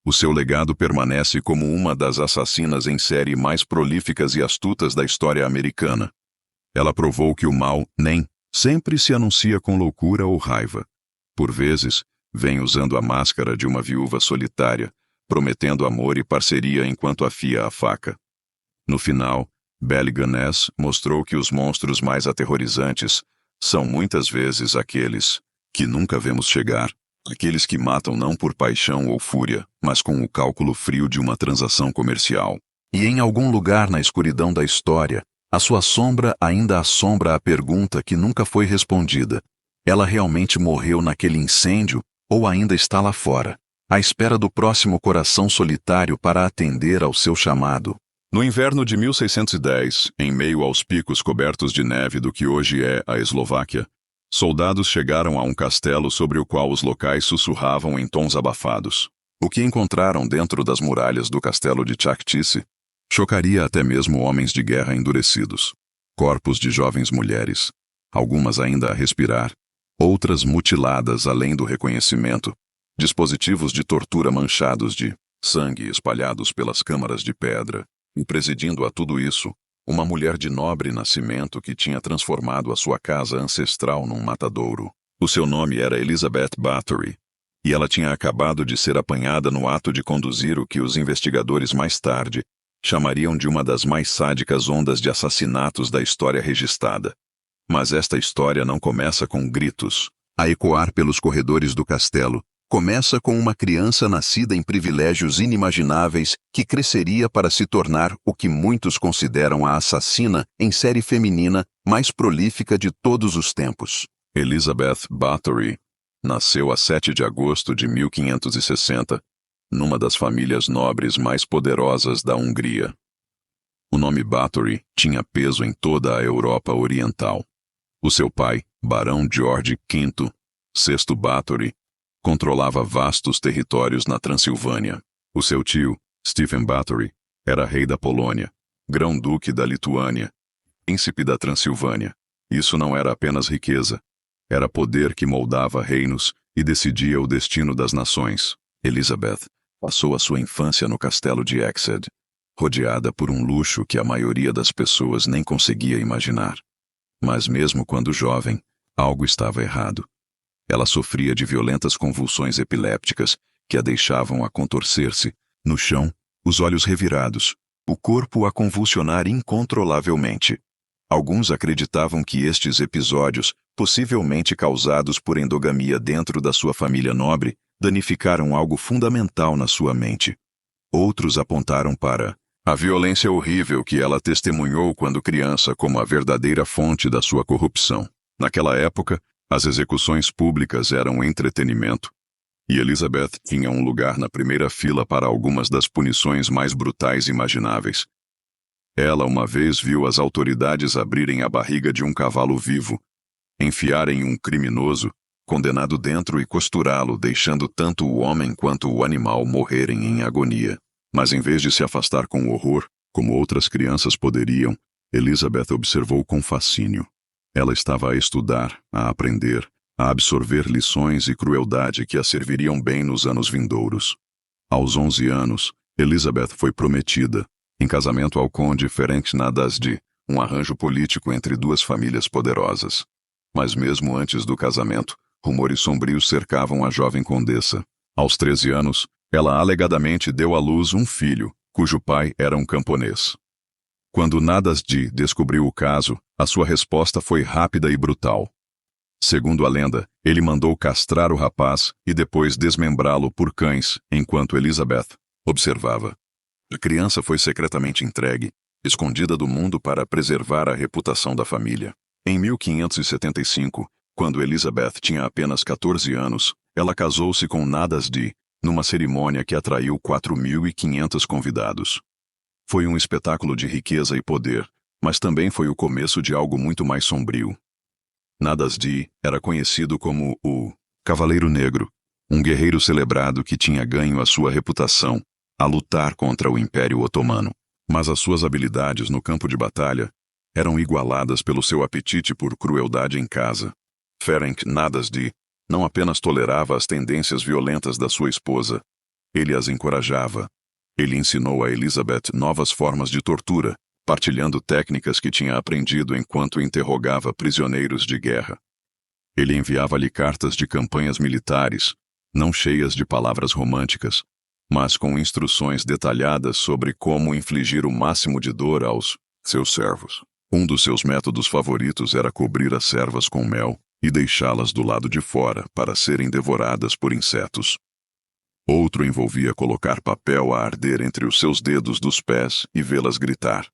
o seu legado permanece como uma das assassinas em série mais prolíficas e astutas da história americana. Ela provou que o mal nem sempre se anuncia com loucura ou raiva. Por vezes, vem usando a máscara de uma viúva solitária, prometendo amor e parceria enquanto afia a faca. No final, Belly Gunness mostrou que os monstros mais aterrorizantes são muitas vezes aqueles que nunca vemos chegar. Aqueles que matam não por paixão ou fúria, mas com o cálculo frio de uma transação comercial. E em algum lugar na escuridão da história, a sua sombra ainda assombra a pergunta que nunca foi respondida. Ela realmente morreu naquele incêndio ou ainda está lá fora, à espera do próximo coração solitário para atender ao seu chamado? No inverno de 1610, em meio aos picos cobertos de neve do que hoje é a Eslováquia, soldados chegaram a um castelo sobre o qual os locais sussurravam em tons abafados. O que encontraram dentro das muralhas do castelo de Chaktice chocaria até mesmo homens de guerra endurecidos. Corpos de jovens mulheres, algumas ainda a respirar, outras mutiladas além do reconhecimento, dispositivos de tortura manchados de sangue espalhados pelas câmaras de pedra, e presidindo a tudo isso, uma mulher de nobre nascimento que tinha transformado a sua casa ancestral num matadouro. O seu nome era Elizabeth Bathory, e ela tinha acabado de ser apanhada no ato de conduzir o que os investigadores mais tarde chamariam de uma das mais sádicas ondas de assassinatos da história registrada. Mas esta história não começa com gritos a ecoar pelos corredores do castelo. Começa com uma criança nascida em privilégios inimagináveis que cresceria para se tornar o que muitos consideram a assassina em série feminina mais prolífica de todos os tempos. Elizabeth Bathory nasceu a 7 de agosto de 1560, numa das famílias nobres mais poderosas da Hungria. O nome Báthory tinha peso em toda a Europa Oriental. O seu pai, Barão George V, VI Báthory, controlava vastos territórios na Transilvânia. O seu tio, Stephen Báthory, era rei da Polônia, grão-duque da Lituânia, príncipe da Transilvânia. Isso não era apenas riqueza. Era poder que moldava reinos e decidia o destino das nações. Elizabeth passou a sua infância no castelo de Exeter, rodeada por um luxo que a maioria das pessoas nem conseguia imaginar. Mas mesmo quando jovem, algo estava errado. Ela sofria de violentas convulsões epilépticas que a deixavam a contorcer-se, no chão, os olhos revirados, o corpo a convulsionar incontrolavelmente. Alguns acreditavam que estes episódios, possivelmente causados por endogamia dentro da sua família nobre, danificaram algo fundamental na sua mente. Outros apontaram para a violência horrível que ela testemunhou quando criança como a verdadeira fonte da sua corrupção. Naquela época, as execuções públicas eram um entretenimento, e Elizabeth tinha um lugar na primeira fila para algumas das punições mais brutais imagináveis. Ela uma vez viu as autoridades abrirem a barriga de um cavalo vivo, enfiarem um criminoso, condenado dentro e costurá-lo, deixando tanto o homem quanto o animal morrerem em agonia. Mas em vez de se afastar com horror, como outras crianças poderiam, Elizabeth observou com fascínio. Ela estava a estudar, a aprender, a absorver lições e crueldade que a serviriam bem nos anos vindouros. Aos 11 anos, Elizabeth foi prometida, em casamento ao conde Ferenc Nadasdy, um arranjo político entre duas famílias poderosas. Mas mesmo antes do casamento, rumores sombrios cercavam a jovem condessa. Aos 13 anos, ela alegadamente deu à luz um filho, cujo pai era um camponês. Quando Nadasdy descobriu o caso, a sua resposta foi rápida e brutal. Segundo a lenda, ele mandou castrar o rapaz e depois desmembrá-lo por cães, enquanto Elizabeth observava. A criança foi secretamente entregue, escondida do mundo para preservar a reputação da família. Em 1575, quando Elizabeth tinha apenas 14 anos, ela casou-se com Nadasdy, numa cerimônia que atraiu 4.500 convidados. Foi um espetáculo de riqueza e poder, mas também foi o começo de algo muito mais sombrio. Nadasdy era conhecido como o Cavaleiro Negro, um guerreiro celebrado que tinha ganho a sua reputação a lutar contra o Império Otomano. Mas as suas habilidades no campo de batalha eram igualadas pelo seu apetite por crueldade em casa. Ferenc Nadasdy não apenas tolerava as tendências violentas da sua esposa, ele as encorajava. Ele ensinou a Elizabeth novas formas de tortura, partilhando técnicas que tinha aprendido enquanto interrogava prisioneiros de guerra. Ele enviava-lhe cartas de campanhas militares, não cheias de palavras românticas, mas com instruções detalhadas sobre como infligir o máximo de dor aos seus servos. Um dos seus métodos favoritos era cobrir as servas com mel e deixá-las do lado de fora para serem devoradas por insetos. Outro envolvia colocar papel a arder entre os seus dedos dos pés e vê-las gritar.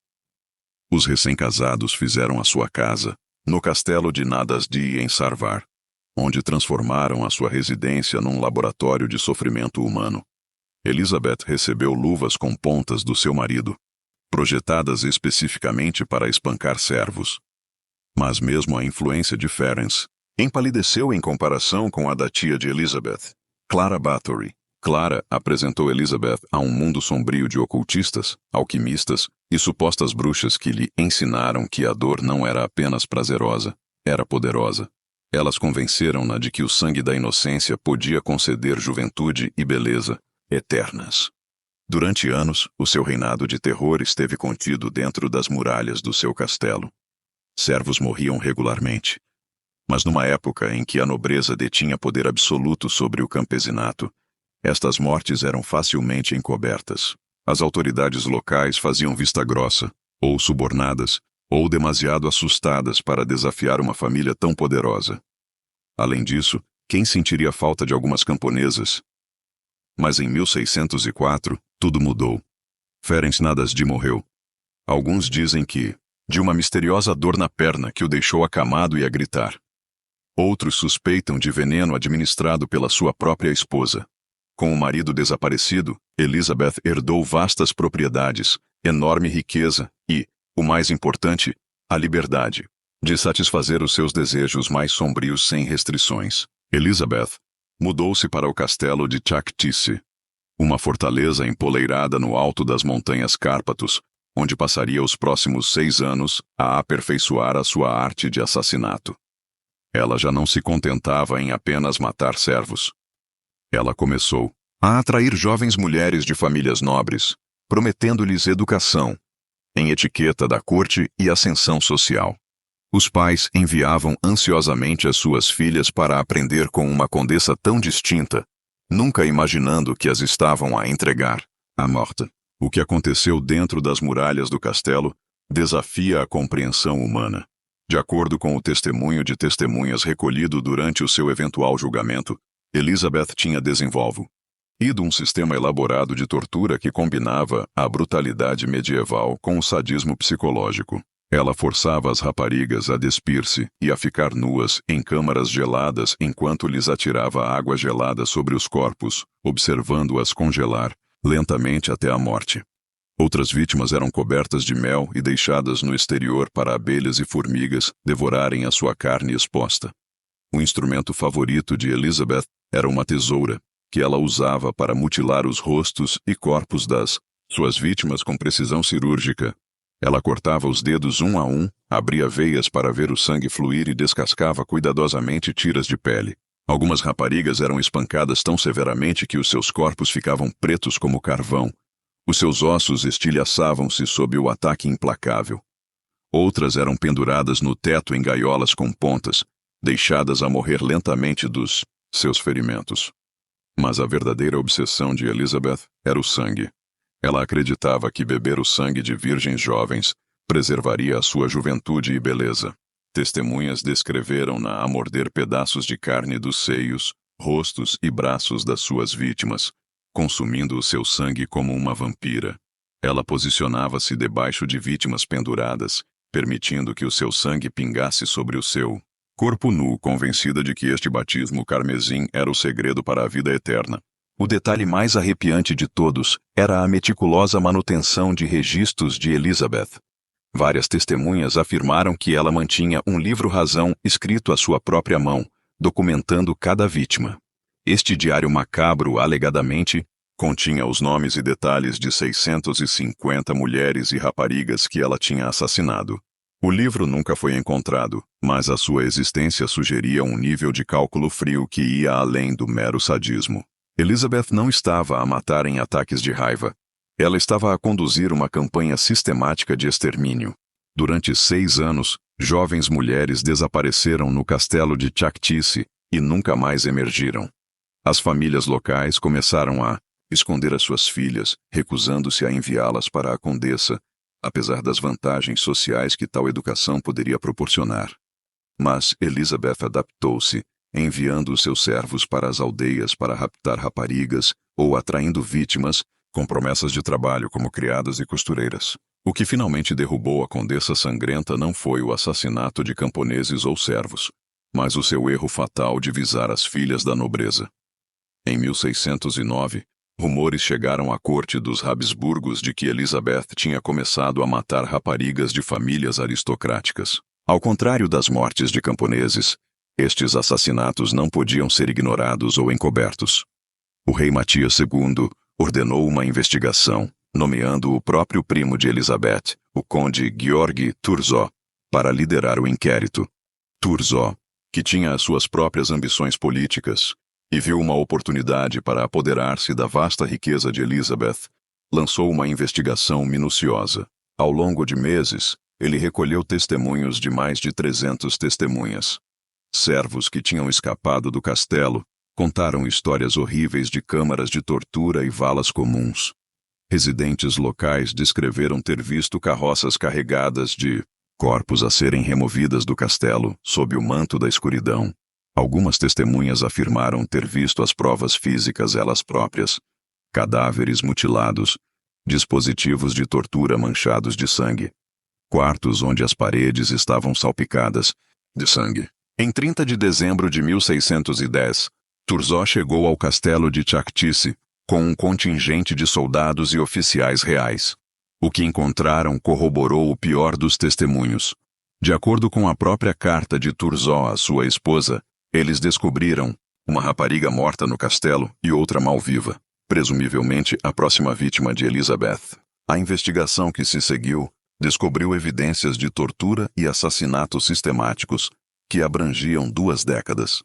Os recém-casados fizeram a sua casa, no castelo de Nadasdy em Sarvar, onde transformaram a sua residência num laboratório de sofrimento humano. Elizabeth recebeu luvas com pontas do seu marido, projetadas especificamente para espancar servos. Mas mesmo a influência de Ferenc empalideceu em comparação com a da tia de Elizabeth, Clara Báthory. Clara apresentou Elizabeth a um mundo sombrio de ocultistas, alquimistas e supostas bruxas que lhe ensinaram que a dor não era apenas prazerosa, era poderosa. Elas convenceram-na de que o sangue da inocência podia conceder juventude e beleza eternas. Durante anos, o seu reinado de terror esteve contido dentro das muralhas do seu castelo. Servos morriam regularmente. Mas numa época em que a nobreza detinha poder absoluto sobre o campesinato, estas mortes eram facilmente encobertas. As autoridades locais faziam vista grossa, ou subornadas, ou demasiado assustadas para desafiar uma família tão poderosa. Além disso, quem sentiria falta de algumas camponesas? Mas em 1604, tudo mudou. Ferenc Nadasdy morreu. Alguns dizem que, de uma misteriosa dor na perna que o deixou acamado e a gritar. Outros suspeitam de veneno administrado pela sua própria esposa. Com o marido desaparecido, Elizabeth herdou vastas propriedades, enorme riqueza e, o mais importante, a liberdade de satisfazer os seus desejos mais sombrios sem restrições. Elizabeth mudou-se para o castelo de Chaktisy, uma fortaleza empoleirada no alto das montanhas Cárpatos, onde passaria os próximos 6 anos a aperfeiçoar a sua arte de assassinato. Ela já não se contentava em apenas matar servos. Ela começou a atrair jovens mulheres de famílias nobres, prometendo-lhes educação, em etiqueta da corte e ascensão social. Os pais enviavam ansiosamente as suas filhas para aprender com uma condessa tão distinta, nunca imaginando que as estavam a entregar à morte. O que aconteceu dentro das muralhas do castelo desafia a compreensão humana. De acordo com o testemunho de testemunhas recolhido durante o seu eventual julgamento, Elizabeth tinha desenvolvido um sistema elaborado de tortura que combinava a brutalidade medieval com o sadismo psicológico. Ela forçava as raparigas a despir-se e a ficar nuas em câmaras geladas enquanto lhes atirava água gelada sobre os corpos, observando-as congelar lentamente até a morte. Outras vítimas eram cobertas de mel e deixadas no exterior para abelhas e formigas devorarem a sua carne exposta. O instrumento favorito de Elizabeth era uma tesoura, que ela usava para mutilar os rostos e corpos das suas vítimas com precisão cirúrgica. Ela cortava os dedos um a um, abria veias para ver o sangue fluir e descascava cuidadosamente tiras de pele. Algumas raparigas eram espancadas tão severamente que os seus corpos ficavam pretos como carvão. Os seus ossos estilhaçavam-se sob o ataque implacável. Outras eram penduradas no teto em gaiolas com pontas, deixadas a morrer lentamente dos seus ferimentos. Mas a verdadeira obsessão de Elizabeth era o sangue. Ela acreditava que beber o sangue de virgens jovens preservaria a sua juventude e beleza. Testemunhas descreveram-na a morder pedaços de carne dos seios, rostos e braços das suas vítimas, consumindo o seu sangue como uma vampira. Ela posicionava-se debaixo de vítimas penduradas, permitindo que o seu sangue pingasse sobre o seu corpo nu, convencida de que este batismo carmesim era o segredo para a vida eterna. O detalhe mais arrepiante de todos era a meticulosa manutenção de registros de Elizabeth. Várias testemunhas afirmaram que ela mantinha um livro-razão escrito à sua própria mão, documentando cada vítima. Este diário macabro, alegadamente, continha os nomes e detalhes de 650 mulheres e raparigas que ela tinha assassinado. O livro nunca foi encontrado, mas a sua existência sugeria um nível de cálculo frio que ia além do mero sadismo. Elizabeth não estava a matar em ataques de raiva. Ela estava a conduzir uma campanha sistemática de extermínio. Durante 6 anos, jovens mulheres desapareceram no castelo de Chaktisy e nunca mais emergiram. As famílias locais começaram a esconder as suas filhas, recusando-se a enviá-las para a condessa, apesar das vantagens sociais que tal educação poderia proporcionar. Mas Elizabeth adaptou-se, enviando os seus servos para as aldeias para raptar raparigas ou atraindo vítimas com promessas de trabalho como criadas e costureiras. O que finalmente derrubou a condessa sangrenta não foi o assassinato de camponeses ou servos, mas o seu erro fatal de visar as filhas da nobreza. Em 1609, rumores chegaram à corte dos Habsburgos de que Elizabeth tinha começado a matar raparigas de famílias aristocráticas. Ao contrário das mortes de camponeses, estes assassinatos não podiam ser ignorados ou encobertos. O rei Matias II ordenou uma investigação, nomeando o próprio primo de Elizabeth, o conde Gheorghe Thurzó, para liderar o inquérito. Thurzó, que tinha as suas próprias ambições políticas e viu uma oportunidade para apoderar-se da vasta riqueza de Elizabeth, lançou uma investigação minuciosa. Ao longo de meses, ele recolheu testemunhos de mais de 300 testemunhas. Servos que tinham escapado do castelo contaram histórias horríveis de câmaras de tortura e valas comuns. Residentes locais descreveram ter visto carroças carregadas de corpos a serem removidas do castelo sob o manto da escuridão. Algumas testemunhas afirmaram ter visto as provas físicas elas próprias, cadáveres mutilados, dispositivos de tortura manchados de sangue, quartos onde as paredes estavam salpicadas de sangue. Em 30 de dezembro de 1610, Thurzó chegou ao castelo de Chakchice com um contingente de soldados e oficiais reais. O que encontraram corroborou o pior dos testemunhos. De acordo com a própria carta de Thurzó à sua esposa, eles descobriram uma rapariga morta no castelo e outra mal-viva, presumivelmente a próxima vítima de Elizabeth. A investigação que se seguiu descobriu evidências de tortura e assassinatos sistemáticos que abrangiam 2 décadas.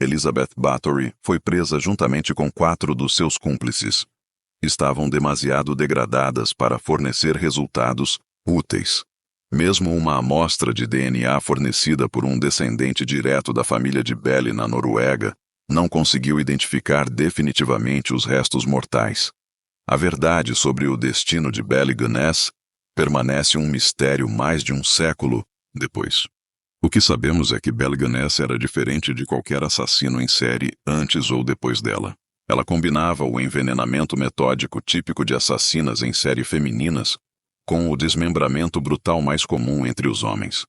Elizabeth Bathory foi presa juntamente com 4 dos seus cúmplices. Estavam demasiado degradadas para fornecer resultados úteis. Mesmo uma amostra de DNA fornecida por um descendente direto da família de Belly na Noruega não conseguiu identificar definitivamente os restos mortais. A verdade sobre o destino de Belly Gunness permanece um mistério mais de um século depois. O que sabemos é que Belly Gunness era diferente de qualquer assassino em série antes ou depois dela. Ela combinava o envenenamento metódico típico de assassinas em série femininas com o desmembramento brutal mais comum entre os homens.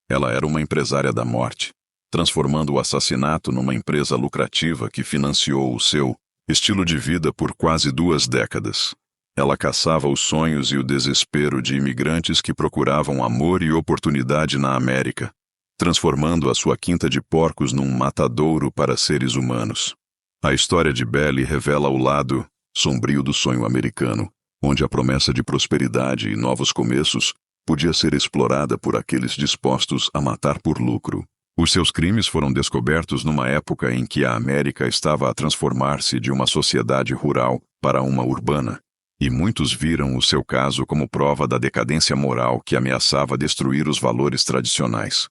Ela era uma empresária da morte, transformando o assassinato numa empresa lucrativa que financiou o seu estilo de vida por quase 2 décadas. Ela caçava os sonhos e o desespero de imigrantes que procuravam amor e oportunidade na América, transformando a sua quinta de porcos num matadouro para seres humanos. A história de Belly revela o lado sombrio do sonho americano, onde a promessa de prosperidade e novos começos podia ser explorada por aqueles dispostos a matar por lucro. Os seus crimes foram descobertos numa época em que a América estava a transformar-se de uma sociedade rural para uma urbana, e muitos viram o seu caso como prova da decadência moral que ameaçava destruir os valores tradicionais.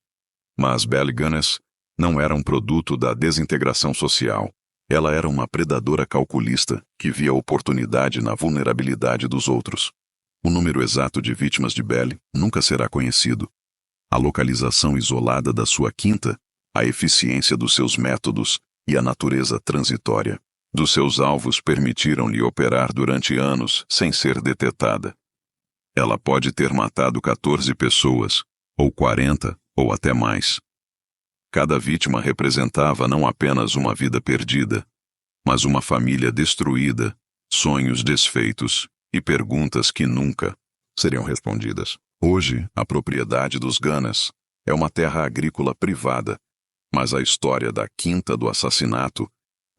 Mas Belly Gunness não era um produto da desintegração social. Ela era uma predadora calculista que via oportunidade na vulnerabilidade dos outros. O número exato de vítimas de Belly nunca será conhecido. A localização isolada da sua quinta, a eficiência dos seus métodos e a natureza transitória dos seus alvos permitiram-lhe operar durante anos sem ser detetada. Ela pode ter matado 14 pessoas, ou 40, ou até mais. Cada vítima representava não apenas uma vida perdida, mas uma família destruída, sonhos desfeitos e perguntas que nunca seriam respondidas. Hoje, a propriedade dos Gunness é uma terra agrícola privada, mas a história da quinta do assassinato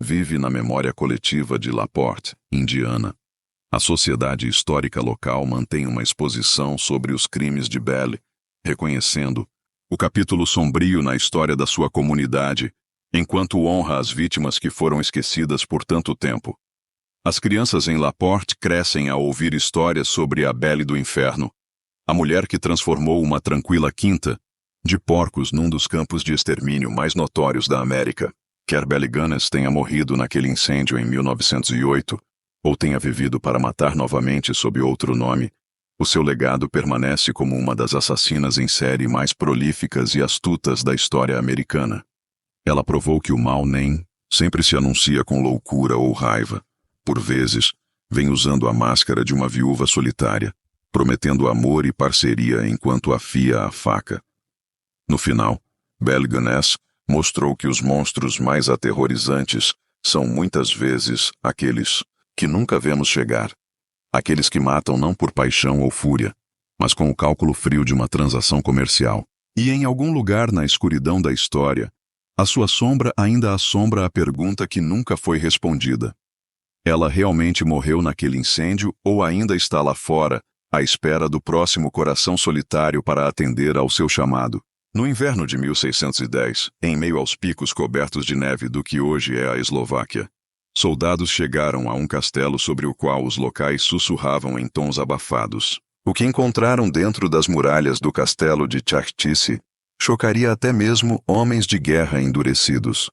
vive na memória coletiva de LaPorte, Indiana. A Sociedade Histórica Local mantém uma exposição sobre os crimes de Belly, reconhecendo o capítulo sombrio na história da sua comunidade, enquanto honra as vítimas que foram esquecidas por tanto tempo. As crianças em LaPorte crescem a ouvir histórias sobre a Belly do Inferno, a mulher que transformou uma tranquila quinta de porcos num dos campos de extermínio mais notórios da América. Quer Belly Gunness tenha morrido naquele incêndio em 1908, ou tenha vivido para matar novamente sob outro nome, o seu legado permanece como uma das assassinas em série mais prolíficas e astutas da história americana. Ela provou que o mal nem sempre se anuncia com loucura ou raiva. Por vezes, vem usando a máscara de uma viúva solitária, prometendo amor e parceria enquanto afia a faca. No final, Belly Gunness mostrou que os monstros mais aterrorizantes são muitas vezes aqueles que nunca vemos chegar. Aqueles que matam não por paixão ou fúria, mas com o cálculo frio de uma transação comercial. E em algum lugar na escuridão da história, a sua sombra ainda assombra a pergunta que nunca foi respondida. Ela realmente morreu naquele incêndio ou ainda está lá fora, à espera do próximo coração solitário para atender ao seu chamado? No inverno de 1610, em meio aos picos cobertos de neve do que hoje é a Eslováquia, soldados chegaram a um castelo sobre o qual os locais sussurravam em tons abafados. O que encontraram dentro das muralhas do castelo de Chakchice chocaria até mesmo homens de guerra endurecidos.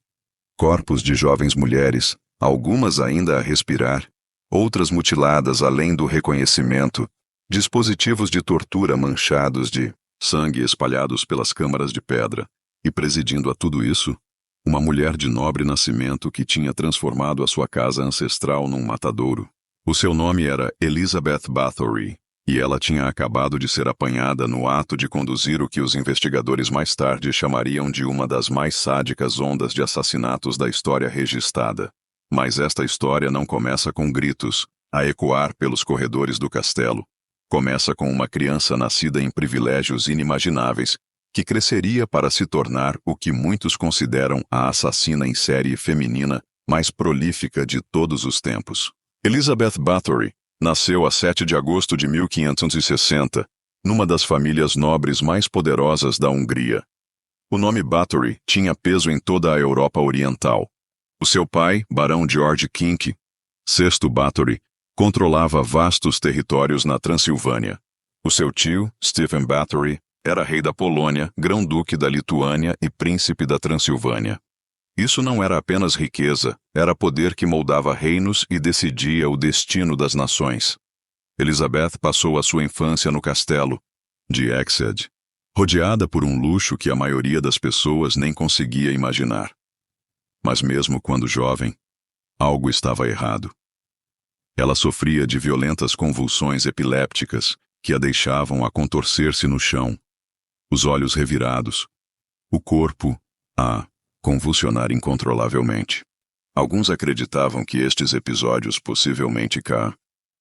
Corpos de jovens mulheres, algumas ainda a respirar, outras mutiladas além do reconhecimento, dispositivos de tortura manchados de sangue espalhados pelas câmaras de pedra, e presidindo a tudo isso, uma mulher de nobre nascimento que tinha transformado a sua casa ancestral num matadouro. O seu nome era Elizabeth Bathory, E ela tinha acabado de ser apanhada no ato de conduzir o que os investigadores mais tarde chamariam de uma das mais sádicas ondas de assassinatos da história registrada. Mas esta história não começa com gritos, a ecoar pelos corredores do castelo. Começa com uma criança nascida em privilégios inimagináveis, que cresceria para se tornar o que muitos consideram a assassina em série feminina mais prolífica de todos os tempos. Elizabeth Bathory nasceu a 7 de agosto de 1560, numa das famílias nobres mais poderosas da Hungria. O nome Bathory tinha peso em toda a Europa Oriental. O seu pai, Barão George Kink, VI Bathory, controlava vastos territórios na Transilvânia. O seu tio, Stephen Bathory, era rei da Polônia, grão-duque da Lituânia e príncipe da Transilvânia. Isso não era apenas riqueza, era poder que moldava reinos e decidia o destino das nações. Elizabeth passou a sua infância no castelo de Exeter, rodeada por um luxo que a maioria das pessoas nem conseguia imaginar. Mas mesmo quando jovem, algo estava errado. Ela sofria de violentas convulsões epilépticas que a deixavam a contorcer-se no chão, os olhos revirados, o corpo a convulsionar incontrolavelmente. Alguns acreditavam que estes episódios possivelmente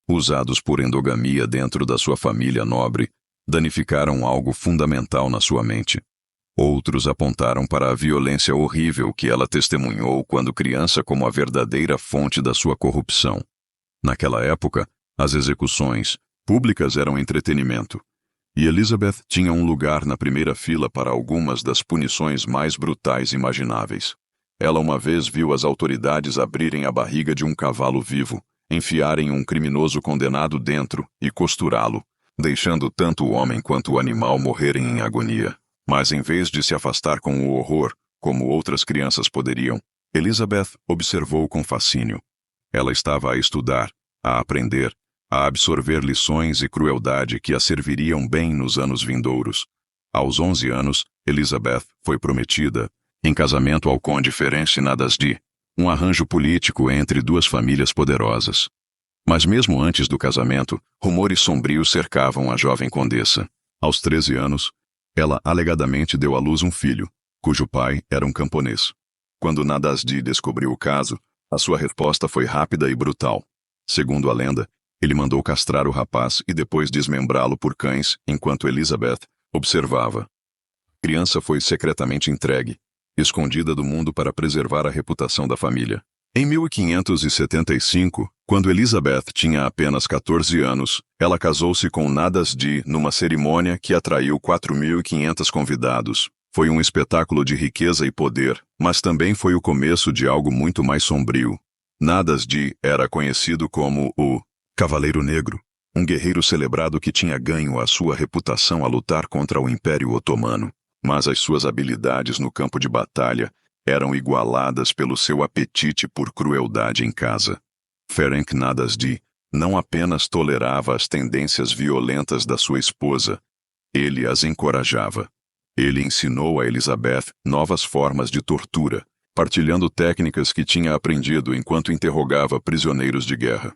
usados por endogamia dentro da sua família nobre, danificaram algo fundamental na sua mente. Outros apontaram para a violência horrível que ela testemunhou quando criança como a verdadeira fonte da sua corrupção. Naquela época, as execuções públicas eram entretenimento, e Elizabeth tinha um lugar na primeira fila para algumas das punições mais brutais imagináveis. Ela uma vez viu as autoridades abrirem a barriga de um cavalo vivo, enfiarem um criminoso condenado dentro e costurá-lo, deixando tanto o homem quanto o animal morrerem em agonia. Mas em vez de se afastar com o horror, como outras crianças poderiam, Elizabeth observou com fascínio. Ela estava a estudar, a aprender, a absorver lições e crueldade que a serviriam bem nos anos vindouros. Aos 11 anos, Elizabeth foi prometida, em casamento ao conde Ferenc Nadasdy, um arranjo político entre duas famílias poderosas. Mas mesmo antes do casamento, rumores sombrios cercavam a jovem condessa. Aos 13 anos, ela alegadamente deu à luz um filho, cujo pai era um camponês. Quando Nadasdy descobriu o caso, a sua resposta foi rápida e brutal. Segundo a lenda, ele mandou castrar o rapaz e depois desmembrá-lo por cães enquanto Elizabeth observava. A criança foi secretamente entregue, escondida do mundo para preservar a reputação da família. Em 1575, quando Elizabeth tinha apenas 14 anos, ela casou-se com Nadasdy numa cerimônia que atraiu 4.500 convidados. Foi um espetáculo de riqueza e poder, mas também foi o começo de algo muito mais sombrio. Nadasdy era conhecido como o Cavaleiro Negro, um guerreiro celebrado que tinha ganho a sua reputação a lutar contra o Império Otomano, mas as suas habilidades no campo de batalha eram igualadas pelo seu apetite por crueldade em casa. Ferenc Nadasdy não apenas tolerava as tendências violentas da sua esposa, ele as encorajava. Ele ensinou a Elizabeth novas formas de tortura, partilhando técnicas que tinha aprendido enquanto interrogava prisioneiros de guerra.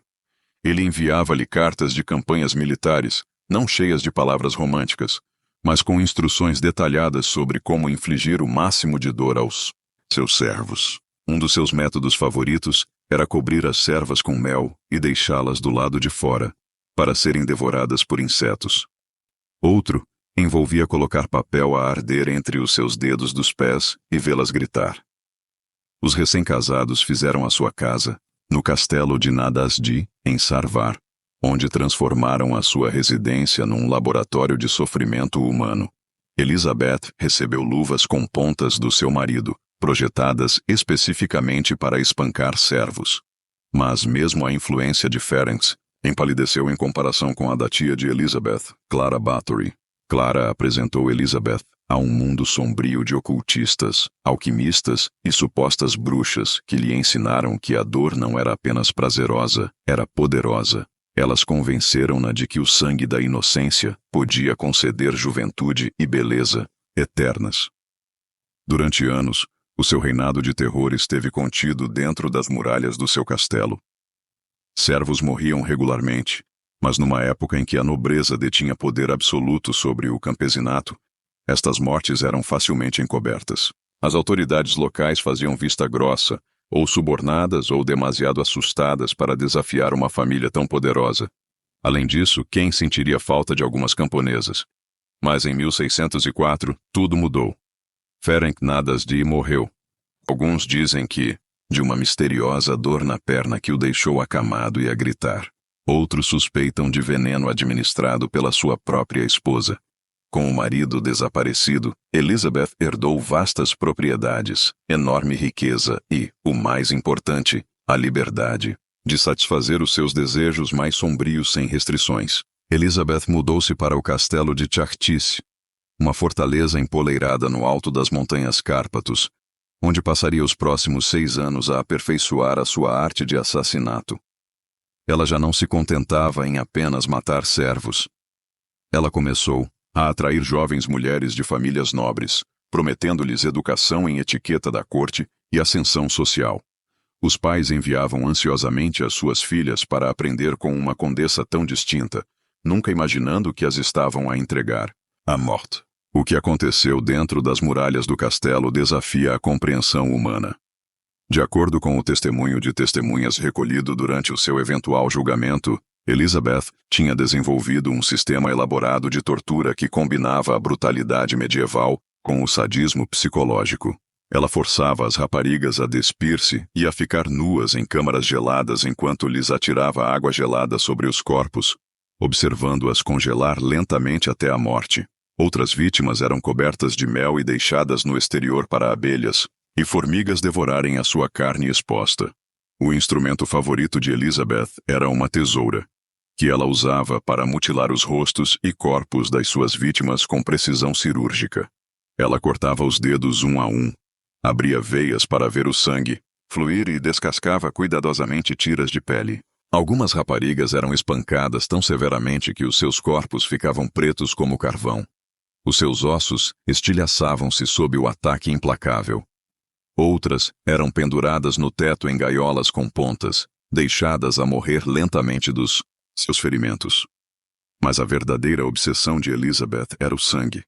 Ele enviava-lhe cartas de campanhas militares, não cheias de palavras românticas, mas com instruções detalhadas sobre como infligir o máximo de dor aos seus servos. Um dos seus métodos favoritos era cobrir as servas com mel e deixá-las do lado de fora, para serem devoradas por insetos. Outro envolvia colocar papel a arder entre os seus dedos dos pés e vê-las gritar. Os recém-casados fizeram a sua casa no castelo de Nadasdy, em Sarvar, onde transformaram a sua residência num laboratório de sofrimento humano. Elizabeth recebeu luvas com pontas do seu marido, projetadas especificamente para espancar servos. Mas mesmo a influência de Ferenc empalideceu em comparação com a da tia de Elizabeth, Clara Bathory. Clara apresentou Elizabeth a um mundo sombrio de ocultistas, alquimistas e supostas bruxas que lhe ensinaram que a dor não era apenas prazerosa, era poderosa. Elas convenceram-na de que o sangue da inocência podia conceder juventude e beleza eternas. Durante anos, o seu reinado de terror esteve contido dentro das muralhas do seu castelo. Servos morriam regularmente, Mas numa época em que a nobreza detinha poder absoluto sobre o campesinato, estas mortes eram facilmente encobertas. As autoridades locais faziam vista grossa, ou subornadas ou demasiado assustadas para desafiar uma família tão poderosa. Além disso, quem sentiria falta de algumas camponesas? Mas em 1604, tudo mudou. Ferenc Nadasdy morreu. Alguns dizem que, de uma misteriosa dor na perna que o deixou acamado e a gritar. Outros suspeitam de veneno administrado pela sua própria esposa. Com o marido desaparecido, Elizabeth herdou vastas propriedades, enorme riqueza e, o mais importante, a liberdade de satisfazer os seus desejos mais sombrios sem restrições. Elizabeth mudou-se para o castelo de Chartice, uma fortaleza empoleirada no alto das montanhas Cárpatos, onde passaria os próximos 6 anos a aperfeiçoar a sua arte de assassinato. Ela já não se contentava em apenas matar servos. Ela começou a atrair jovens mulheres de famílias nobres, prometendo-lhes educação em etiqueta da corte e ascensão social. Os pais enviavam ansiosamente as suas filhas para aprender com uma condessa tão distinta, nunca imaginando que as estavam a entregar à morte. O que aconteceu dentro das muralhas do castelo desafia a compreensão humana. De acordo com o testemunho de testemunhas recolhido durante o seu eventual julgamento, Elizabeth tinha desenvolvido um sistema elaborado de tortura que combinava a brutalidade medieval com o sadismo psicológico. Ela forçava as raparigas a despir-se e a ficar nuas em câmaras geladas enquanto lhes atirava água gelada sobre os corpos, observando-as congelar lentamente até a morte. Outras vítimas eram cobertas de mel e deixadas no exterior para abelhas e formigas devorarem a sua carne exposta. O instrumento favorito de Elizabeth era uma tesoura, que ela usava para mutilar os rostos e corpos das suas vítimas com precisão cirúrgica. Ela cortava os dedos um a um, abria veias para ver o sangue fluir e descascava cuidadosamente tiras de pele. Algumas raparigas eram espancadas tão severamente que os seus corpos ficavam pretos como carvão. Os seus ossos estilhaçavam-se sob o ataque implacável. Outras eram penduradas no teto em gaiolas com pontas, deixadas a morrer lentamente dos seus ferimentos. Mas a verdadeira obsessão de Elizabeth era o sangue.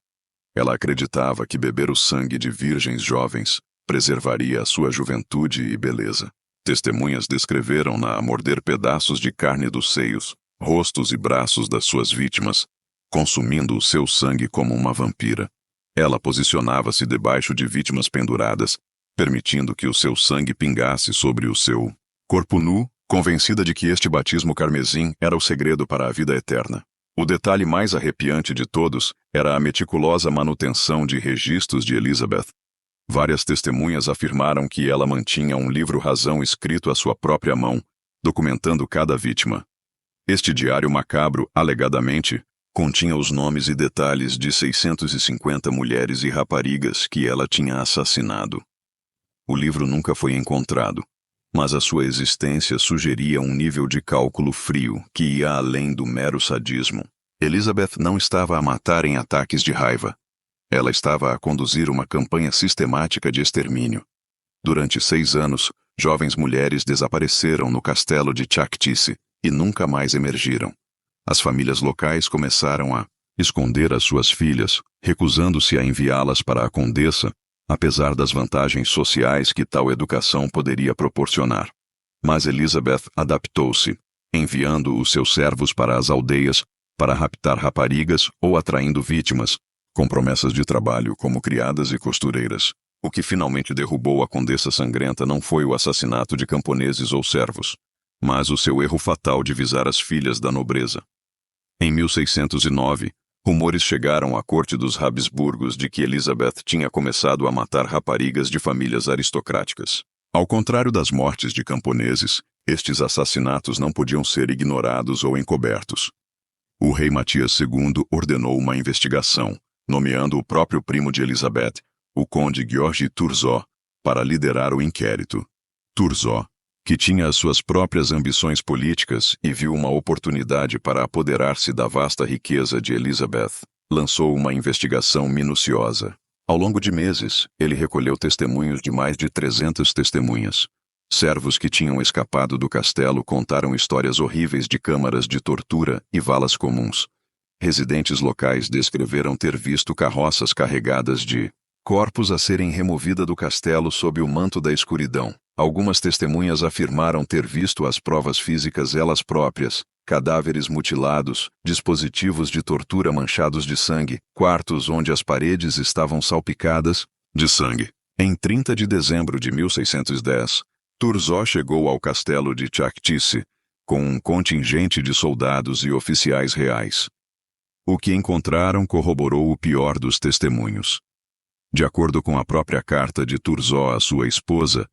Ela acreditava que beber o sangue de virgens jovens preservaria a sua juventude e beleza. Testemunhas descreveram-na a morder pedaços de carne dos seios, rostos e braços das suas vítimas, consumindo o seu sangue como uma vampira. Ela posicionava-se debaixo de vítimas penduradas, permitindo que o seu sangue pingasse sobre o seu corpo nu, convencida de que este batismo carmesim era o segredo para a vida eterna. O detalhe mais arrepiante de todos era a meticulosa manutenção de registros de Elizabeth. Várias testemunhas afirmaram que ela mantinha um livro-razão escrito à sua própria mão, documentando cada vítima. Este diário macabro, alegadamente, continha os nomes e detalhes de 650 mulheres e raparigas que ela tinha assassinado. O livro nunca foi encontrado, mas a sua existência sugeria um nível de cálculo frio que ia além do mero sadismo. Elizabeth não estava a matar em ataques de raiva. Ela estava a conduzir uma campanha sistemática de extermínio. Durante 6 anos, jovens mulheres desapareceram no castelo de Chartice e nunca mais emergiram. As famílias locais começaram a esconder as suas filhas, recusando-se a enviá-las para a condessa, apesar das vantagens sociais que tal educação poderia proporcionar. Mas Elizabeth adaptou-se, enviando os seus servos para as aldeias para raptar raparigas ou atraindo vítimas, com promessas de trabalho como criadas e costureiras. O que finalmente derrubou a Condessa Sangrenta não foi o assassinato de camponeses ou servos, mas o seu erro fatal de visar as filhas da nobreza. Em 1609, rumores chegaram à corte dos Habsburgos de que Elizabeth tinha começado a matar raparigas de famílias aristocráticas. Ao contrário das mortes de camponeses, estes assassinatos não podiam ser ignorados ou encobertos. O rei Matias II ordenou uma investigação, nomeando o próprio primo de Elizabeth, o conde George Thurzó, para liderar o inquérito. Thurzó, que tinha as suas próprias ambições políticas e viu uma oportunidade para apoderar-se da vasta riqueza de Elizabeth, lançou uma investigação minuciosa. Ao longo de meses, ele recolheu testemunhos de mais de 300 testemunhas. Servos que tinham escapado do castelo contaram histórias horríveis de câmaras de tortura e valas comuns. Residentes locais descreveram ter visto carroças carregadas de corpos a serem removidos do castelo sob o manto da escuridão. Algumas testemunhas afirmaram ter visto as provas físicas elas próprias, cadáveres mutilados, dispositivos de tortura manchados de sangue, quartos onde as paredes estavam salpicadas de sangue. Em 30 de dezembro de 1610, Thurzó chegou ao castelo de Chakchise com um contingente de soldados e oficiais reais. O que encontraram corroborou o pior dos testemunhos. De acordo com a própria carta de Thurzó à sua esposa,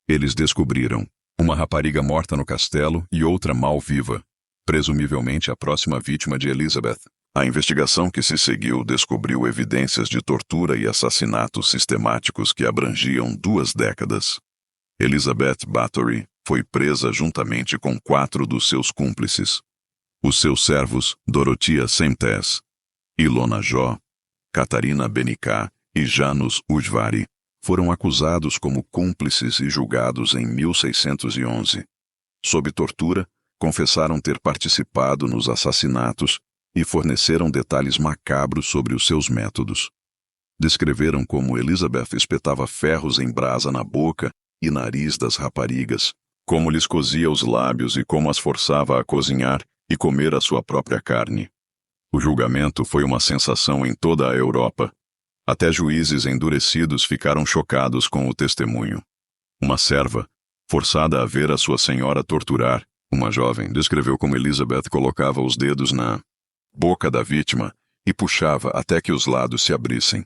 eles descobriram uma rapariga morta no castelo e outra mal-viva, presumivelmente a próxima vítima de Elizabeth. A investigação que se seguiu descobriu evidências de tortura e assassinatos sistemáticos que abrangiam 2 décadas. Elizabeth Bathory foi presa juntamente com 4 dos seus cúmplices. Os seus servos, Dorothea Semtes, Ilona Jó, Catarina Benicá e Janus Ujvari, foram acusados como cúmplices e julgados em 1611. Sob tortura, confessaram ter participado nos assassinatos e forneceram detalhes macabros sobre os seus métodos. Descreveram como Elizabeth espetava ferros em brasa na boca e nariz das raparigas, como lhes cozia os lábios e como as forçava a cozinhar e comer a sua própria carne. O julgamento foi uma sensação em toda a Europa. Até juízes endurecidos ficaram chocados com o testemunho. Uma serva, forçada a ver a sua senhora torturar, uma jovem, descreveu como Elizabeth colocava os dedos na boca da vítima e puxava até que os lados se abrissem.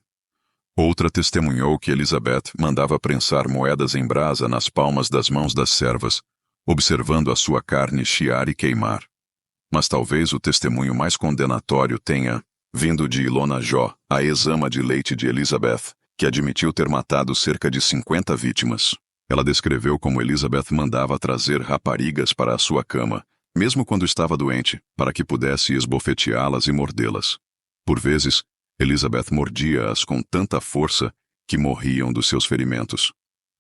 Outra testemunhou que Elizabeth mandava prensar moedas em brasa nas palmas das mãos das servas, observando a sua carne chiar e queimar. Mas talvez o testemunho mais condenatório tenha vindo de Ilona Jó, a ex-ama de leite de Elizabeth, que admitiu ter matado cerca de 50 vítimas. Ela descreveu como Elizabeth mandava trazer raparigas para a sua cama, mesmo quando estava doente, para que pudesse esbofeteá-las e mordê-las. Por vezes, Elizabeth mordia-as com tanta força que morriam dos seus ferimentos.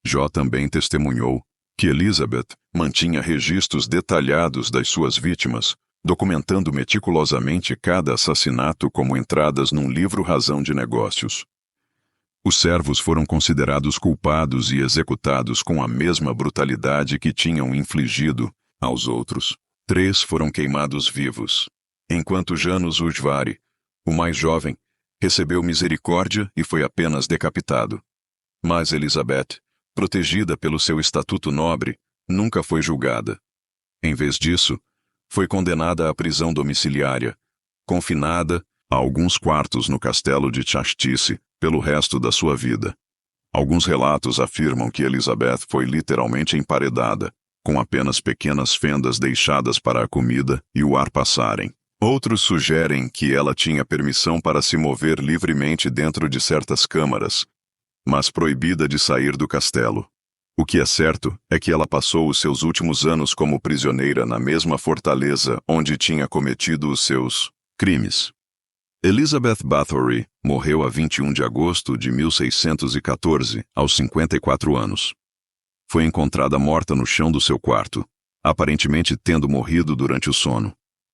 Jó também testemunhou que Elizabeth mantinha registros detalhados das suas vítimas, documentando meticulosamente cada assassinato como entradas num livro-razão de negócios. Os servos foram considerados culpados e executados com a mesma brutalidade que tinham infligido aos outros. 3 foram queimados vivos, enquanto Janus Ujvari, o mais jovem, recebeu misericórdia e foi apenas decapitado. Mas Elizabeth, protegida pelo seu estatuto nobre, nunca foi julgada. Em vez disso, foi condenada à prisão domiciliária, confinada a alguns quartos no castelo de Chakchise pelo resto da sua vida. Alguns relatos afirmam que Elizabeth foi literalmente emparedada, com apenas pequenas fendas deixadas para a comida e o ar passarem. Outros sugerem que ela tinha permissão para se mover livremente dentro de certas câmaras, mas proibida de sair do castelo. O que é certo é que ela passou os seus últimos anos como prisioneira na mesma fortaleza onde tinha cometido os seus crimes. Elizabeth Bathory morreu a 21 de agosto de 1614, aos 54 anos. Foi encontrada morta no chão do seu quarto, aparentemente tendo morrido durante o sono.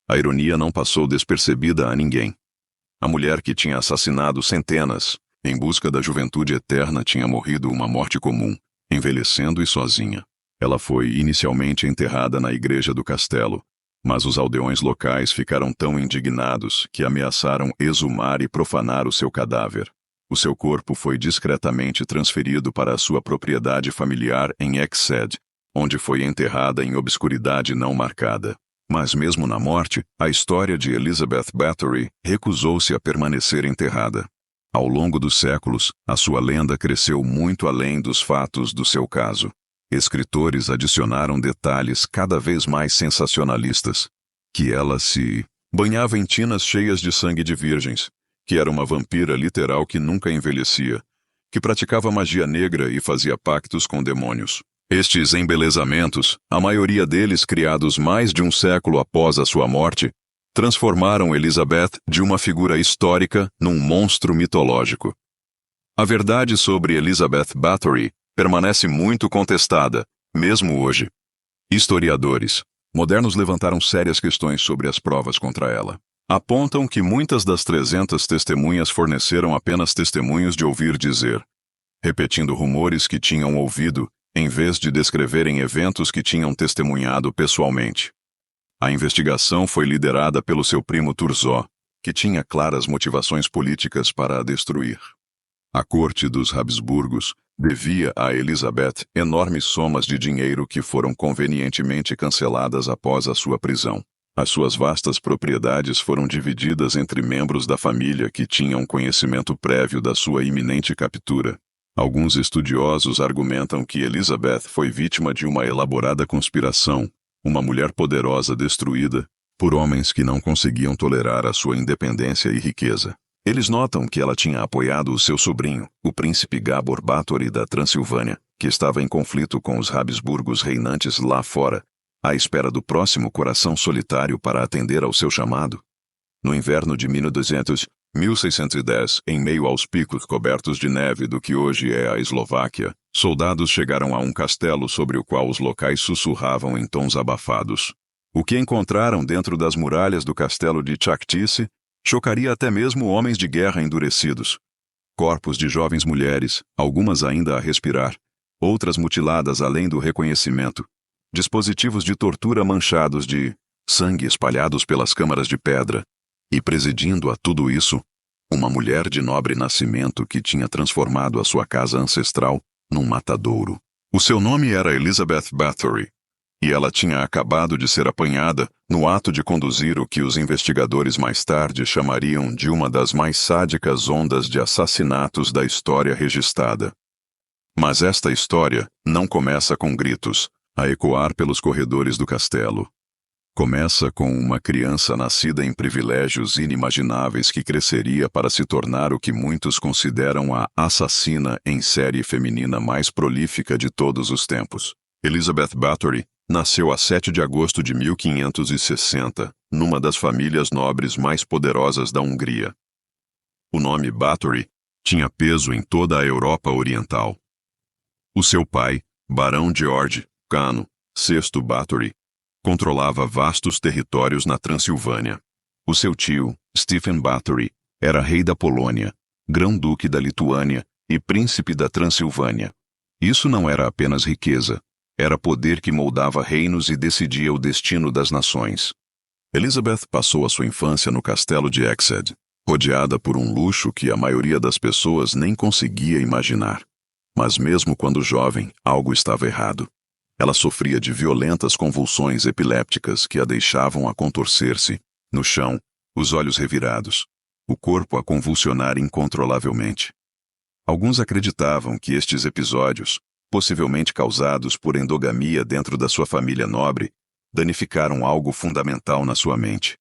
A ironia não passou despercebida a ninguém. A mulher que tinha assassinado centenas, em busca da juventude eterna, tinha morrido uma morte comum, envelhecendo e sozinha. Ela foi inicialmente enterrada na igreja do castelo, mas os aldeões locais ficaram tão indignados que ameaçaram exumar e profanar o seu cadáver. O seu corpo foi discretamente transferido para a sua propriedade familiar em Exed, onde foi enterrada em obscuridade não marcada. Mas mesmo na morte, a história de Elizabeth Bathory recusou-se a permanecer enterrada. Ao longo dos séculos, a sua lenda cresceu muito além dos fatos do seu caso. Escritores adicionaram detalhes cada vez mais sensacionalistas, que ela se banhava em tinas cheias de sangue de virgens, que era uma vampira literal que nunca envelhecia, que praticava magia negra e fazia pactos com demônios. Estes embelezamentos, a maioria deles criados mais de um século após a sua morte, transformaram Elizabeth de uma figura histórica num monstro mitológico. A verdade sobre Elizabeth Bathory permanece muito contestada, mesmo hoje. Historiadores modernos levantaram sérias questões sobre as provas contra ela. Apontam que muitas das 300 testemunhas forneceram apenas testemunhos de ouvir dizer, repetindo rumores que tinham ouvido, em vez de descreverem eventos que tinham testemunhado pessoalmente. A investigação foi liderada pelo seu primo Thurzó, que tinha claras motivações políticas para a destruir. A corte dos Habsburgos devia a Elizabeth enormes somas de dinheiro que foram convenientemente canceladas após a sua prisão. As suas vastas propriedades foram divididas entre membros da família que tinham conhecimento prévio da sua iminente captura. Alguns estudiosos argumentam que Elizabeth foi vítima de uma elaborada conspiração, uma mulher poderosa destruída por homens que não conseguiam tolerar a sua independência e riqueza. Eles notam que ela tinha apoiado o seu sobrinho, o príncipe Gábor Báthory da Transilvânia, que estava em conflito com os Habsburgos reinantes lá fora, à espera do próximo coração solitário para atender ao seu chamado. No inverno de 1610, em meio aos picos cobertos de neve do que hoje é a Eslováquia, soldados chegaram a um castelo sobre o qual os locais sussurravam em tons abafados. O que encontraram dentro das muralhas do castelo de Chaktice chocaria até mesmo homens de guerra endurecidos. Corpos de jovens mulheres, algumas ainda a respirar, outras mutiladas além do reconhecimento. Dispositivos de tortura manchados de sangue espalhados pelas câmaras de pedra. E presidindo a tudo isso, uma mulher de nobre nascimento que tinha transformado a sua casa ancestral num matadouro. O seu nome era Elizabeth Báthory, e ela tinha acabado de ser apanhada no ato de conduzir o que os investigadores mais tarde chamariam de uma das mais sádicas ondas de assassinatos da história registrada. Mas esta história não começa com gritos a ecoar pelos corredores do castelo. Começa com uma criança nascida em privilégios inimagináveis que cresceria para se tornar o que muitos consideram a assassina em série feminina mais prolífica de todos os tempos. Elizabeth Báthory nasceu a 7 de agosto de 1560, numa das famílias nobres mais poderosas da Hungria. O nome Báthory tinha peso em toda a Europa Oriental. O seu pai, Barão George Cano VI Báthory, controlava vastos territórios na Transilvânia. O seu tio, Stephen Báthory, era rei da Polônia, grão-duque da Lituânia e príncipe da Transilvânia. Isso não era apenas riqueza, era poder que moldava reinos e decidia o destino das nações. Elizabeth passou a sua infância no castelo de Exeter, rodeada por um luxo que a maioria das pessoas nem conseguia imaginar. Mas mesmo quando jovem, algo estava errado. Ela sofria de violentas convulsões epilépticas que a deixavam a contorcer-se, no chão, os olhos revirados, o corpo a convulsionar incontrolavelmente. Alguns acreditavam que estes episódios, possivelmente causados por endogamia dentro da sua família nobre, danificaram algo fundamental na sua mente.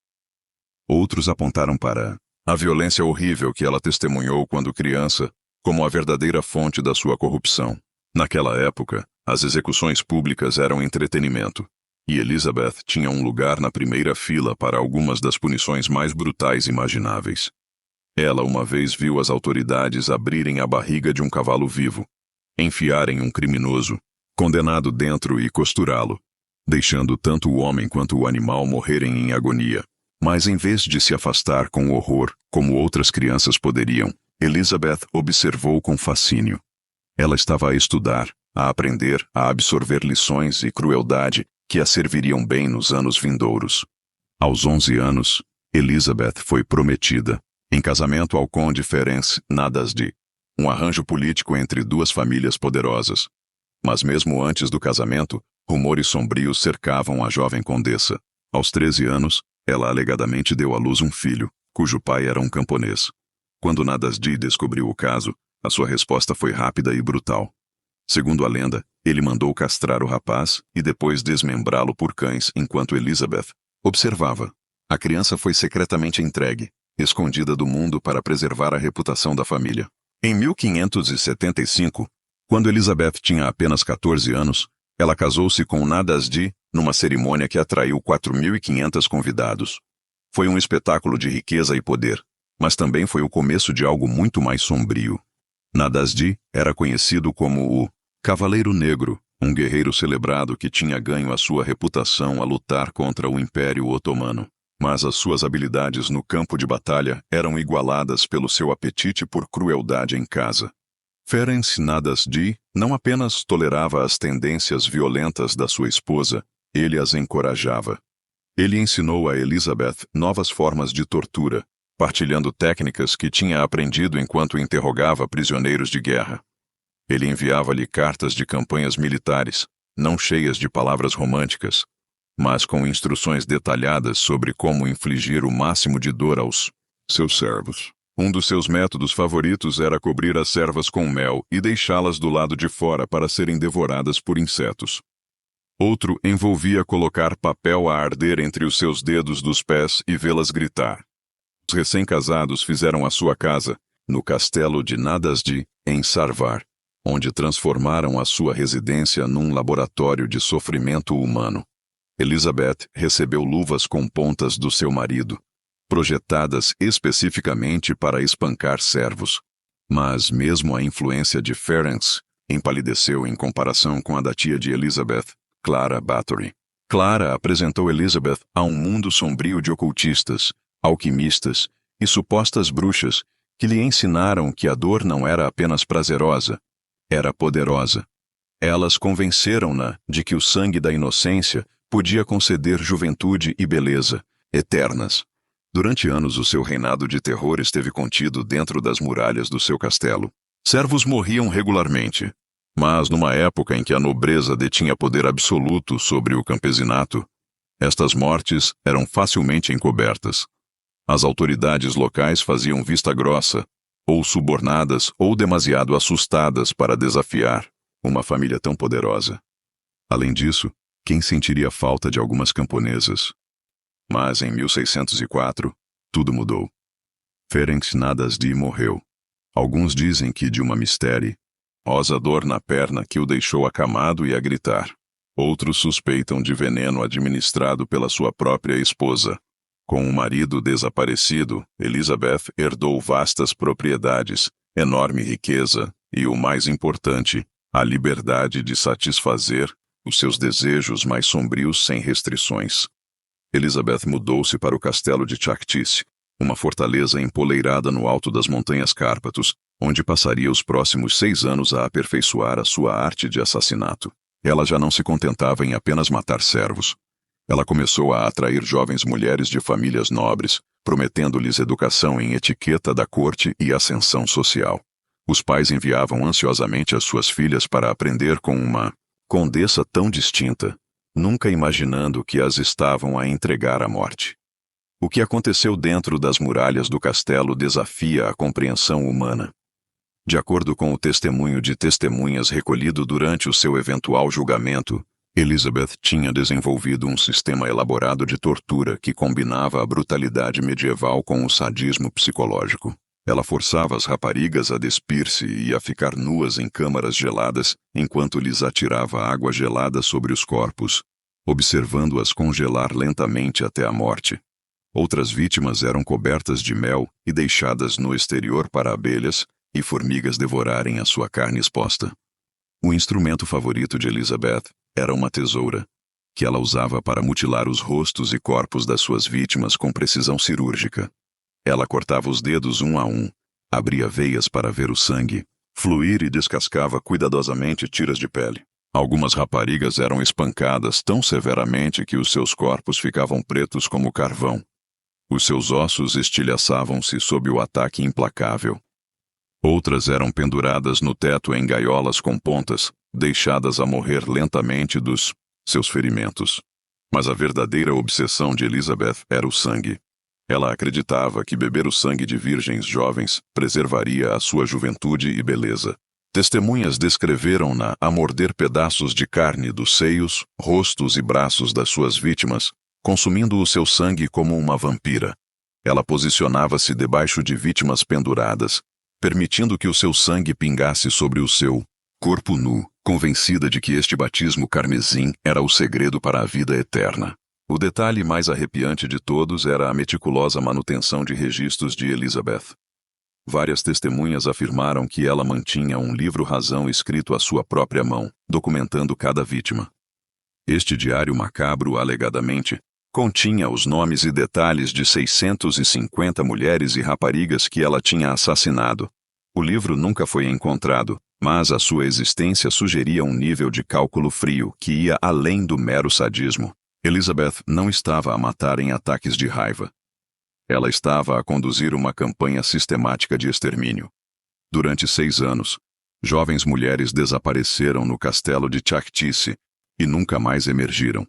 Outros apontaram para a violência horrível que ela testemunhou quando criança como a verdadeira fonte da sua corrupção. Naquela época, as execuções públicas eram entretenimento, e Elizabeth tinha um lugar na primeira fila para algumas das punições mais brutais imagináveis. Ela uma vez viu as autoridades abrirem a barriga de um cavalo vivo, enfiarem um criminoso, condenado dentro e costurá-lo, deixando tanto o homem quanto o animal morrerem em agonia. Mas em vez de se afastar com horror, como outras crianças poderiam, Elizabeth observou com fascínio. Ela estava a estudar, a aprender, a absorver lições e crueldade que a serviriam bem nos anos vindouros. Aos 11 anos, Elizabeth foi prometida, em casamento ao conde Ferenc Nadasdy, um arranjo político entre duas famílias poderosas. Mas mesmo antes do casamento, rumores sombrios cercavam a jovem condessa. Aos 13 anos, ela alegadamente deu à luz um filho, cujo pai era um camponês. Quando Nadasdy descobriu o caso, a sua resposta foi rápida e brutal. Segundo a lenda, ele mandou castrar o rapaz e depois desmembrá-lo por cães enquanto Elizabeth observava. A criança foi secretamente entregue, escondida do mundo para preservar a reputação da família. Em 1575, quando Elizabeth tinha apenas 14 anos, ela casou-se com Nadasdy numa cerimônia que atraiu 4.500 convidados. Foi um espetáculo de riqueza e poder, mas também foi o começo de algo muito mais sombrio. Nadasdy era conhecido como o Cavaleiro Negro Um guerreiro celebrado que tinha ganho a sua reputação a lutar contra o Império Otomano. Mas as suas habilidades no campo de batalha eram igualadas pelo seu apetite por crueldade em casa. Ferenc Nadasdy não apenas tolerava as tendências violentas da sua esposa, ele as encorajava. Ele ensinou a Elizabeth novas formas de tortura, partilhando técnicas que tinha aprendido enquanto interrogava prisioneiros de guerra. Ele enviava-lhe cartas de campanhas militares, não cheias de palavras românticas, mas com instruções detalhadas sobre como infligir o máximo de dor aos seus servos. Um dos seus métodos favoritos era cobrir as servas com mel e deixá-las do lado de fora para serem devoradas por insetos. Outro envolvia colocar papel a arder entre os seus dedos dos pés e vê-las gritar. Os recém-casados fizeram a sua casa no castelo de Nadasdy, em Sarvar, onde transformaram a sua residência num laboratório de sofrimento humano. Elizabeth recebeu luvas com pontas do seu marido, projetadas especificamente para espancar servos. Mas mesmo a influência de Ferenc empalideceu em comparação com a da tia de Elizabeth, Clara Bathory. Clara apresentou Elizabeth a um mundo sombrio de ocultistas, alquimistas e supostas bruxas que lhe ensinaram que a dor não era apenas prazerosa, era poderosa. Elas convenceram-na de que o sangue da inocência podia conceder juventude e beleza, eternas. Durante anos o seu reinado de terror esteve contido dentro das muralhas do seu castelo. Servos morriam regularmente, mas numa época em que a nobreza detinha poder absoluto sobre o campesinato, estas mortes eram facilmente encobertas. As autoridades locais faziam vista grossa, ou subornadas ou demasiado assustadas para desafiar uma família tão poderosa. Além disso, quem sentiria falta de algumas camponesas? Mas em 1604, tudo mudou. Ferenc Nadasdy morreu. Alguns dizem que de uma misteriosa dor na perna que o deixou acamado e a gritar. Outros suspeitam de veneno administrado pela sua própria esposa. Com o marido desaparecido, Elizabeth herdou vastas propriedades, enorme riqueza e, o mais importante, a liberdade de satisfazer os seus desejos mais sombrios sem restrições. Elizabeth mudou-se para o castelo de Chaktis, uma fortaleza empoleirada no alto das montanhas Cárpatos, onde passaria os próximos 6 anos a aperfeiçoar a sua arte de assassinato. Ela já não se contentava em apenas matar servos. Ela começou a atrair jovens mulheres de famílias nobres, prometendo-lhes educação em etiqueta da corte e ascensão social. Os pais enviavam ansiosamente as suas filhas para aprender com uma condessa tão distinta, nunca imaginando que as estavam a entregar à morte. O que aconteceu dentro das muralhas do castelo desafia a compreensão humana. De acordo com o testemunho de testemunhas recolhido durante o seu eventual julgamento, Elizabeth tinha desenvolvido um sistema elaborado de tortura que combinava a brutalidade medieval com o sadismo psicológico. Ela forçava as raparigas a despir-se e a ficar nuas em câmaras geladas, enquanto lhes atirava água gelada sobre os corpos, observando-as congelar lentamente até a morte. Outras vítimas eram cobertas de mel e deixadas no exterior para abelhas e formigas devorarem a sua carne exposta. O instrumento favorito de Elizabeth era uma tesoura, que ela usava para mutilar os rostos e corpos das suas vítimas com precisão cirúrgica. Ela cortava os dedos um a um, abria veias para ver o sangue fluir e descascava cuidadosamente tiras de pele. Algumas raparigas eram espancadas tão severamente que os seus corpos ficavam pretos como carvão. Os seus ossos estilhaçavam-se sob o ataque implacável. Outras eram penduradas no teto em gaiolas com pontas, deixadas a morrer lentamente dos seus ferimentos. Mas a verdadeira obsessão de Elizabeth era o sangue. Ela acreditava que beber o sangue de virgens jovens preservaria a sua juventude e beleza. Testemunhas descreveram-na a morder pedaços de carne dos seios, rostos e braços das suas vítimas, consumindo o seu sangue como uma vampira. Ela posicionava-se debaixo de vítimas penduradas, permitindo que o seu sangue pingasse sobre o seu corpo nu, convencida de que este batismo carmesim era o segredo para a vida eterna. O detalhe mais arrepiante de todos era a meticulosa manutenção de registros de Elizabeth. Várias testemunhas afirmaram que ela mantinha um livro-razão escrito à sua própria mão, documentando cada vítima. Este diário macabro, alegadamente, continha os nomes e detalhes de 650 mulheres e raparigas que ela tinha assassinado. O livro nunca foi encontrado, mas a sua existência sugeria um nível de cálculo frio que ia além do mero sadismo. Elizabeth não estava a matar em ataques de raiva. Ela estava a conduzir uma campanha sistemática de extermínio. Durante 6 anos, jovens mulheres desapareceram no castelo de Chakchisi e nunca mais emergiram.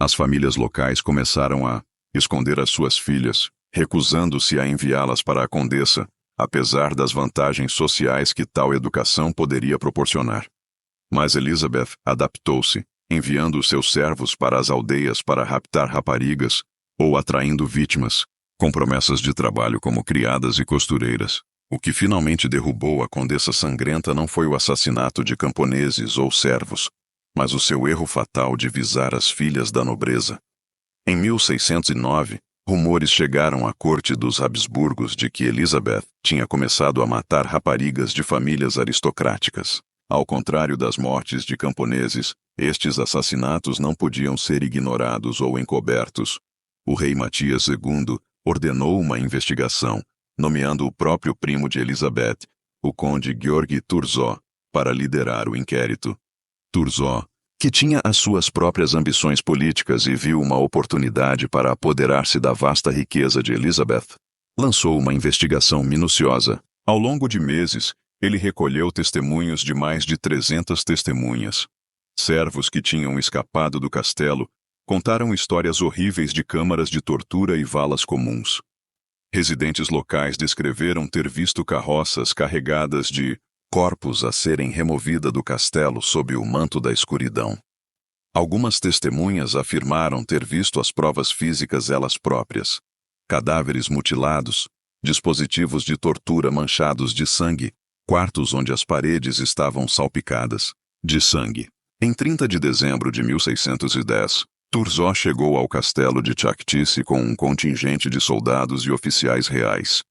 As famílias locais começaram a esconder as suas filhas, recusando-se a enviá-las para a condessa, apesar das vantagens sociais que tal educação poderia proporcionar. Mas Elizabeth adaptou-se, enviando seus servos para as aldeias para raptar raparigas ou atraindo vítimas, com promessas de trabalho como criadas e costureiras. O que finalmente derrubou a Condessa Sangrenta não foi o assassinato de camponeses ou servos, mas o seu erro fatal de visar as filhas da nobreza. Em 1609, rumores chegaram à corte dos Habsburgos de que Elizabeth tinha começado a matar raparigas de famílias aristocráticas. Ao contrário das mortes de camponeses, estes assassinatos não podiam ser ignorados ou encobertos. O rei Matias II ordenou uma investigação, nomeando o próprio primo de Elizabeth, o conde Gheorghe Thurzó, para liderar o inquérito. Thurzó, que tinha as suas próprias ambições políticas e viu uma oportunidade para apoderar-se da vasta riqueza de Elizabeth, lançou uma investigação minuciosa. Ao longo de meses, ele recolheu testemunhos de mais de 300 testemunhas. Servos que tinham escapado do castelo contaram histórias horríveis de câmaras de tortura e valas comuns. Residentes locais descreveram ter visto carroças carregadas de corpos a serem removidos do castelo sob o manto da escuridão. Algumas testemunhas afirmaram ter visto as provas físicas elas próprias: cadáveres mutilados, dispositivos de tortura manchados de sangue, quartos onde as paredes estavam salpicadas de sangue. Em 30 de dezembro de 1610, Thurzó chegou ao castelo de Chakchisi com um contingente de soldados e oficiais reais.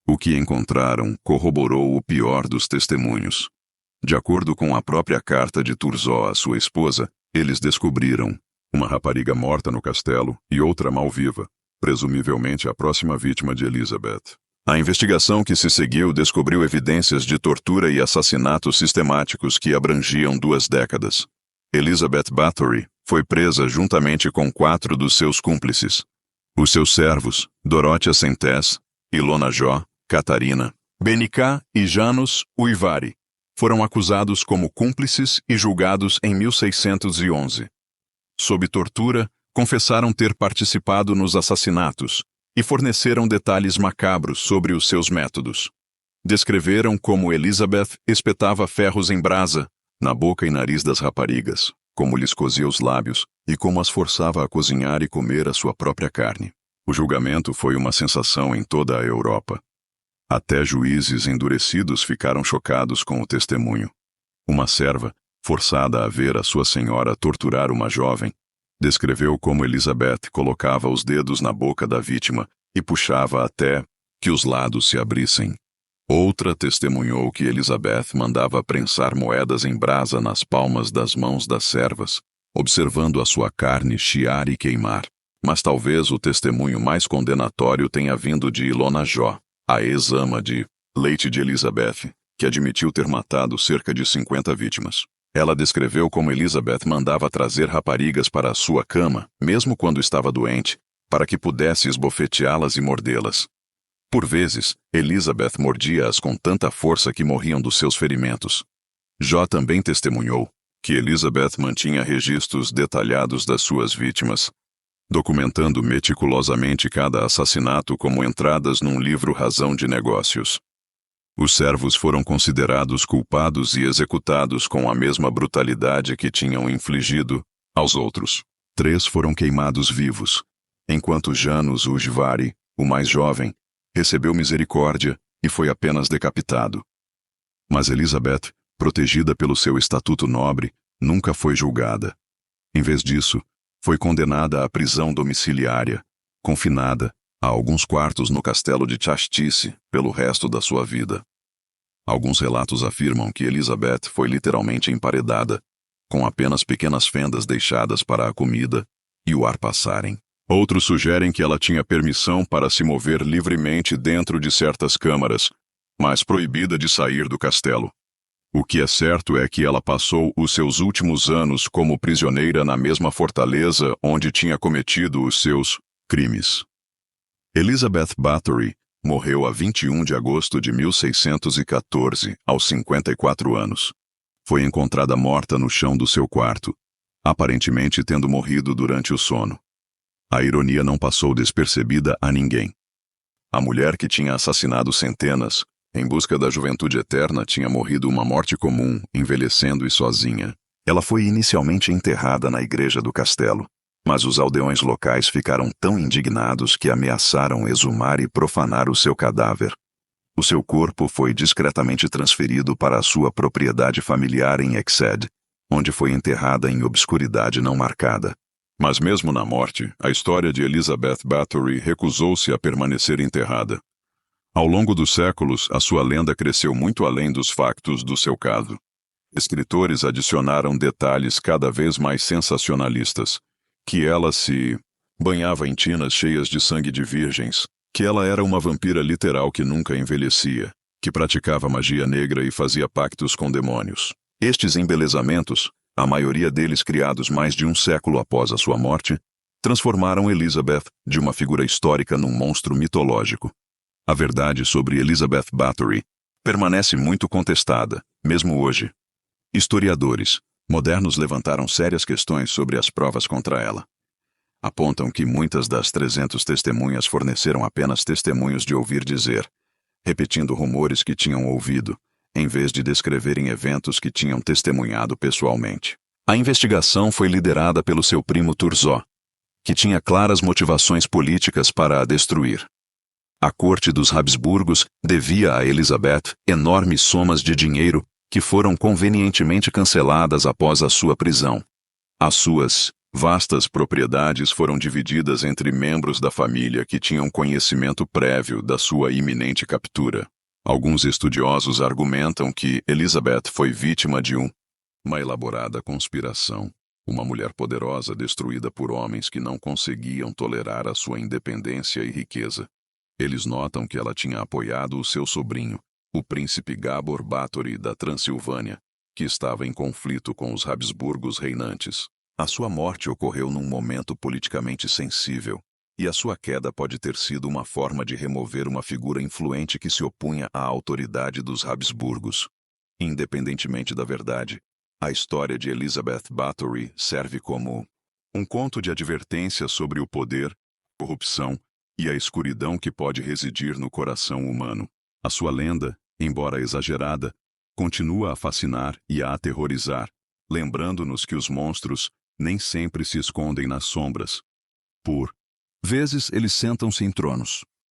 O que encontraram corroborou o pior dos testemunhos. De acordo com a própria carta de Thurzó à sua esposa, eles descobriram uma rapariga morta no castelo e outra mal-viva, presumivelmente a próxima vítima de Elizabeth. A investigação que se seguiu descobriu evidências de tortura e assassinatos sistemáticos que abrangiam 2 décadas. Elizabeth Bathory foi presa juntamente com 4 dos seus cúmplices. Os seus servos, Dorothea Sentes, Ilona Jó, Catarina, Benicá e Janus Uivari, foram acusados como cúmplices e julgados em 1611. Sob tortura, confessaram ter participado nos assassinatos e forneceram detalhes macabros sobre os seus métodos. Descreveram como Elizabeth espetava ferros em brasa na boca e nariz das raparigas, como lhes cozia os lábios e como as forçava a cozinhar e comer a sua própria carne. O julgamento foi uma sensação em toda a Europa. Até juízes endurecidos ficaram chocados com o testemunho. Uma serva, forçada a ver a sua senhora torturar uma jovem, descreveu como Elizabeth colocava os dedos na boca da vítima e puxava até que os lados se abrissem. Outra testemunhou que Elizabeth mandava prensar moedas em brasa nas palmas das mãos das servas, observando a sua carne chiar e queimar. Mas talvez o testemunho mais condenatório tenha vindo de Ilona Jó, a ex-ama de leite de Elizabeth, que admitiu ter matado cerca de 50 vítimas. Ela descreveu como Elizabeth mandava trazer raparigas para a sua cama, mesmo quando estava doente, para que pudesse esbofeteá-las e mordê-las. Por vezes, Elizabeth mordia-as com tanta força que morriam dos seus ferimentos. Jó também testemunhou que Elizabeth mantinha registros detalhados das suas vítimas, documentando meticulosamente cada assassinato como entradas num livro-razão de negócios. Os servos foram considerados culpados e executados com a mesma brutalidade que tinham infligido aos outros. 3 foram queimados vivos, enquanto Janus Ujvari, o mais jovem, recebeu misericórdia e foi apenas decapitado. Mas Elizabeth, protegida pelo seu estatuto nobre, nunca foi julgada. Em vez disso, foi condenada à prisão domiciliária, confinada, Há alguns quartos no castelo de Chastice pelo resto da sua vida. Alguns relatos afirmam que Elizabeth foi literalmente emparedada, com apenas pequenas fendas deixadas para a comida e o ar passarem. Outros sugerem que ela tinha permissão para se mover livremente dentro de certas câmaras, mas proibida de sair do castelo. O que é certo é que ela passou os seus últimos anos como prisioneira na mesma fortaleza onde tinha cometido os seus crimes. Elizabeth Bathory morreu a 21 de agosto de 1614, aos 54 anos. Foi encontrada morta no chão do seu quarto, aparentemente tendo morrido durante o sono. A ironia não passou despercebida a ninguém. A mulher que tinha assassinado centenas, em busca da juventude eterna, tinha morrido uma morte comum, envelhecendo e sozinha. Ela foi inicialmente enterrada na igreja do castelo, mas os aldeões locais ficaram tão indignados que ameaçaram exumar e profanar o seu cadáver. O seu corpo foi discretamente transferido para a sua propriedade familiar em Exeter, onde foi enterrada em obscuridade não marcada. Mas mesmo na morte, a história de Elizabeth Bathory recusou-se a permanecer enterrada. Ao longo dos séculos, a sua lenda cresceu muito além dos factos do seu caso. Escritores adicionaram detalhes cada vez mais sensacionalistas, que ela se banhava em tinas cheias de sangue de virgens, que ela era uma vampira literal que nunca envelhecia, que praticava magia negra e fazia pactos com demônios. Estes embelezamentos, a maioria deles criados mais de um século após a sua morte, transformaram Elizabeth de uma figura histórica num monstro mitológico. A verdade sobre Elizabeth Bathory permanece muito contestada, mesmo hoje. Historiadores modernos levantaram sérias questões sobre as provas contra ela. Apontam que muitas das 300 testemunhas forneceram apenas testemunhos de ouvir dizer, repetindo rumores que tinham ouvido, em vez de descreverem eventos que tinham testemunhado pessoalmente. A investigação foi liderada pelo seu primo Turzó, que tinha claras motivações políticas para a destruir. A corte dos Habsburgos devia a Elizabeth enormes somas de dinheiro que foram convenientemente canceladas após a sua prisão. As suas vastas propriedades foram divididas entre membros da família que tinham conhecimento prévio da sua iminente captura. Alguns estudiosos argumentam que Elizabeth foi vítima de uma elaborada conspiração, uma mulher poderosa destruída por homens que não conseguiam tolerar a sua independência e riqueza. Eles notam que ela tinha apoiado o seu sobrinho, o príncipe Gábor Báthory da Transilvânia, que estava em conflito com os Habsburgos reinantes. A sua morte ocorreu num momento politicamente sensível, e a sua queda pode ter sido uma forma de remover uma figura influente que se opunha à autoridade dos Habsburgos. Independentemente da verdade, a história de Elizabeth Bathory serve como um conto de advertência sobre o poder, corrupção e a escuridão que pode residir no coração humano. A sua lenda, embora exagerada, continua a fascinar e a aterrorizar, lembrando-nos que os monstros nem sempre se escondem nas sombras. Por vezes eles sentam-se em tronos,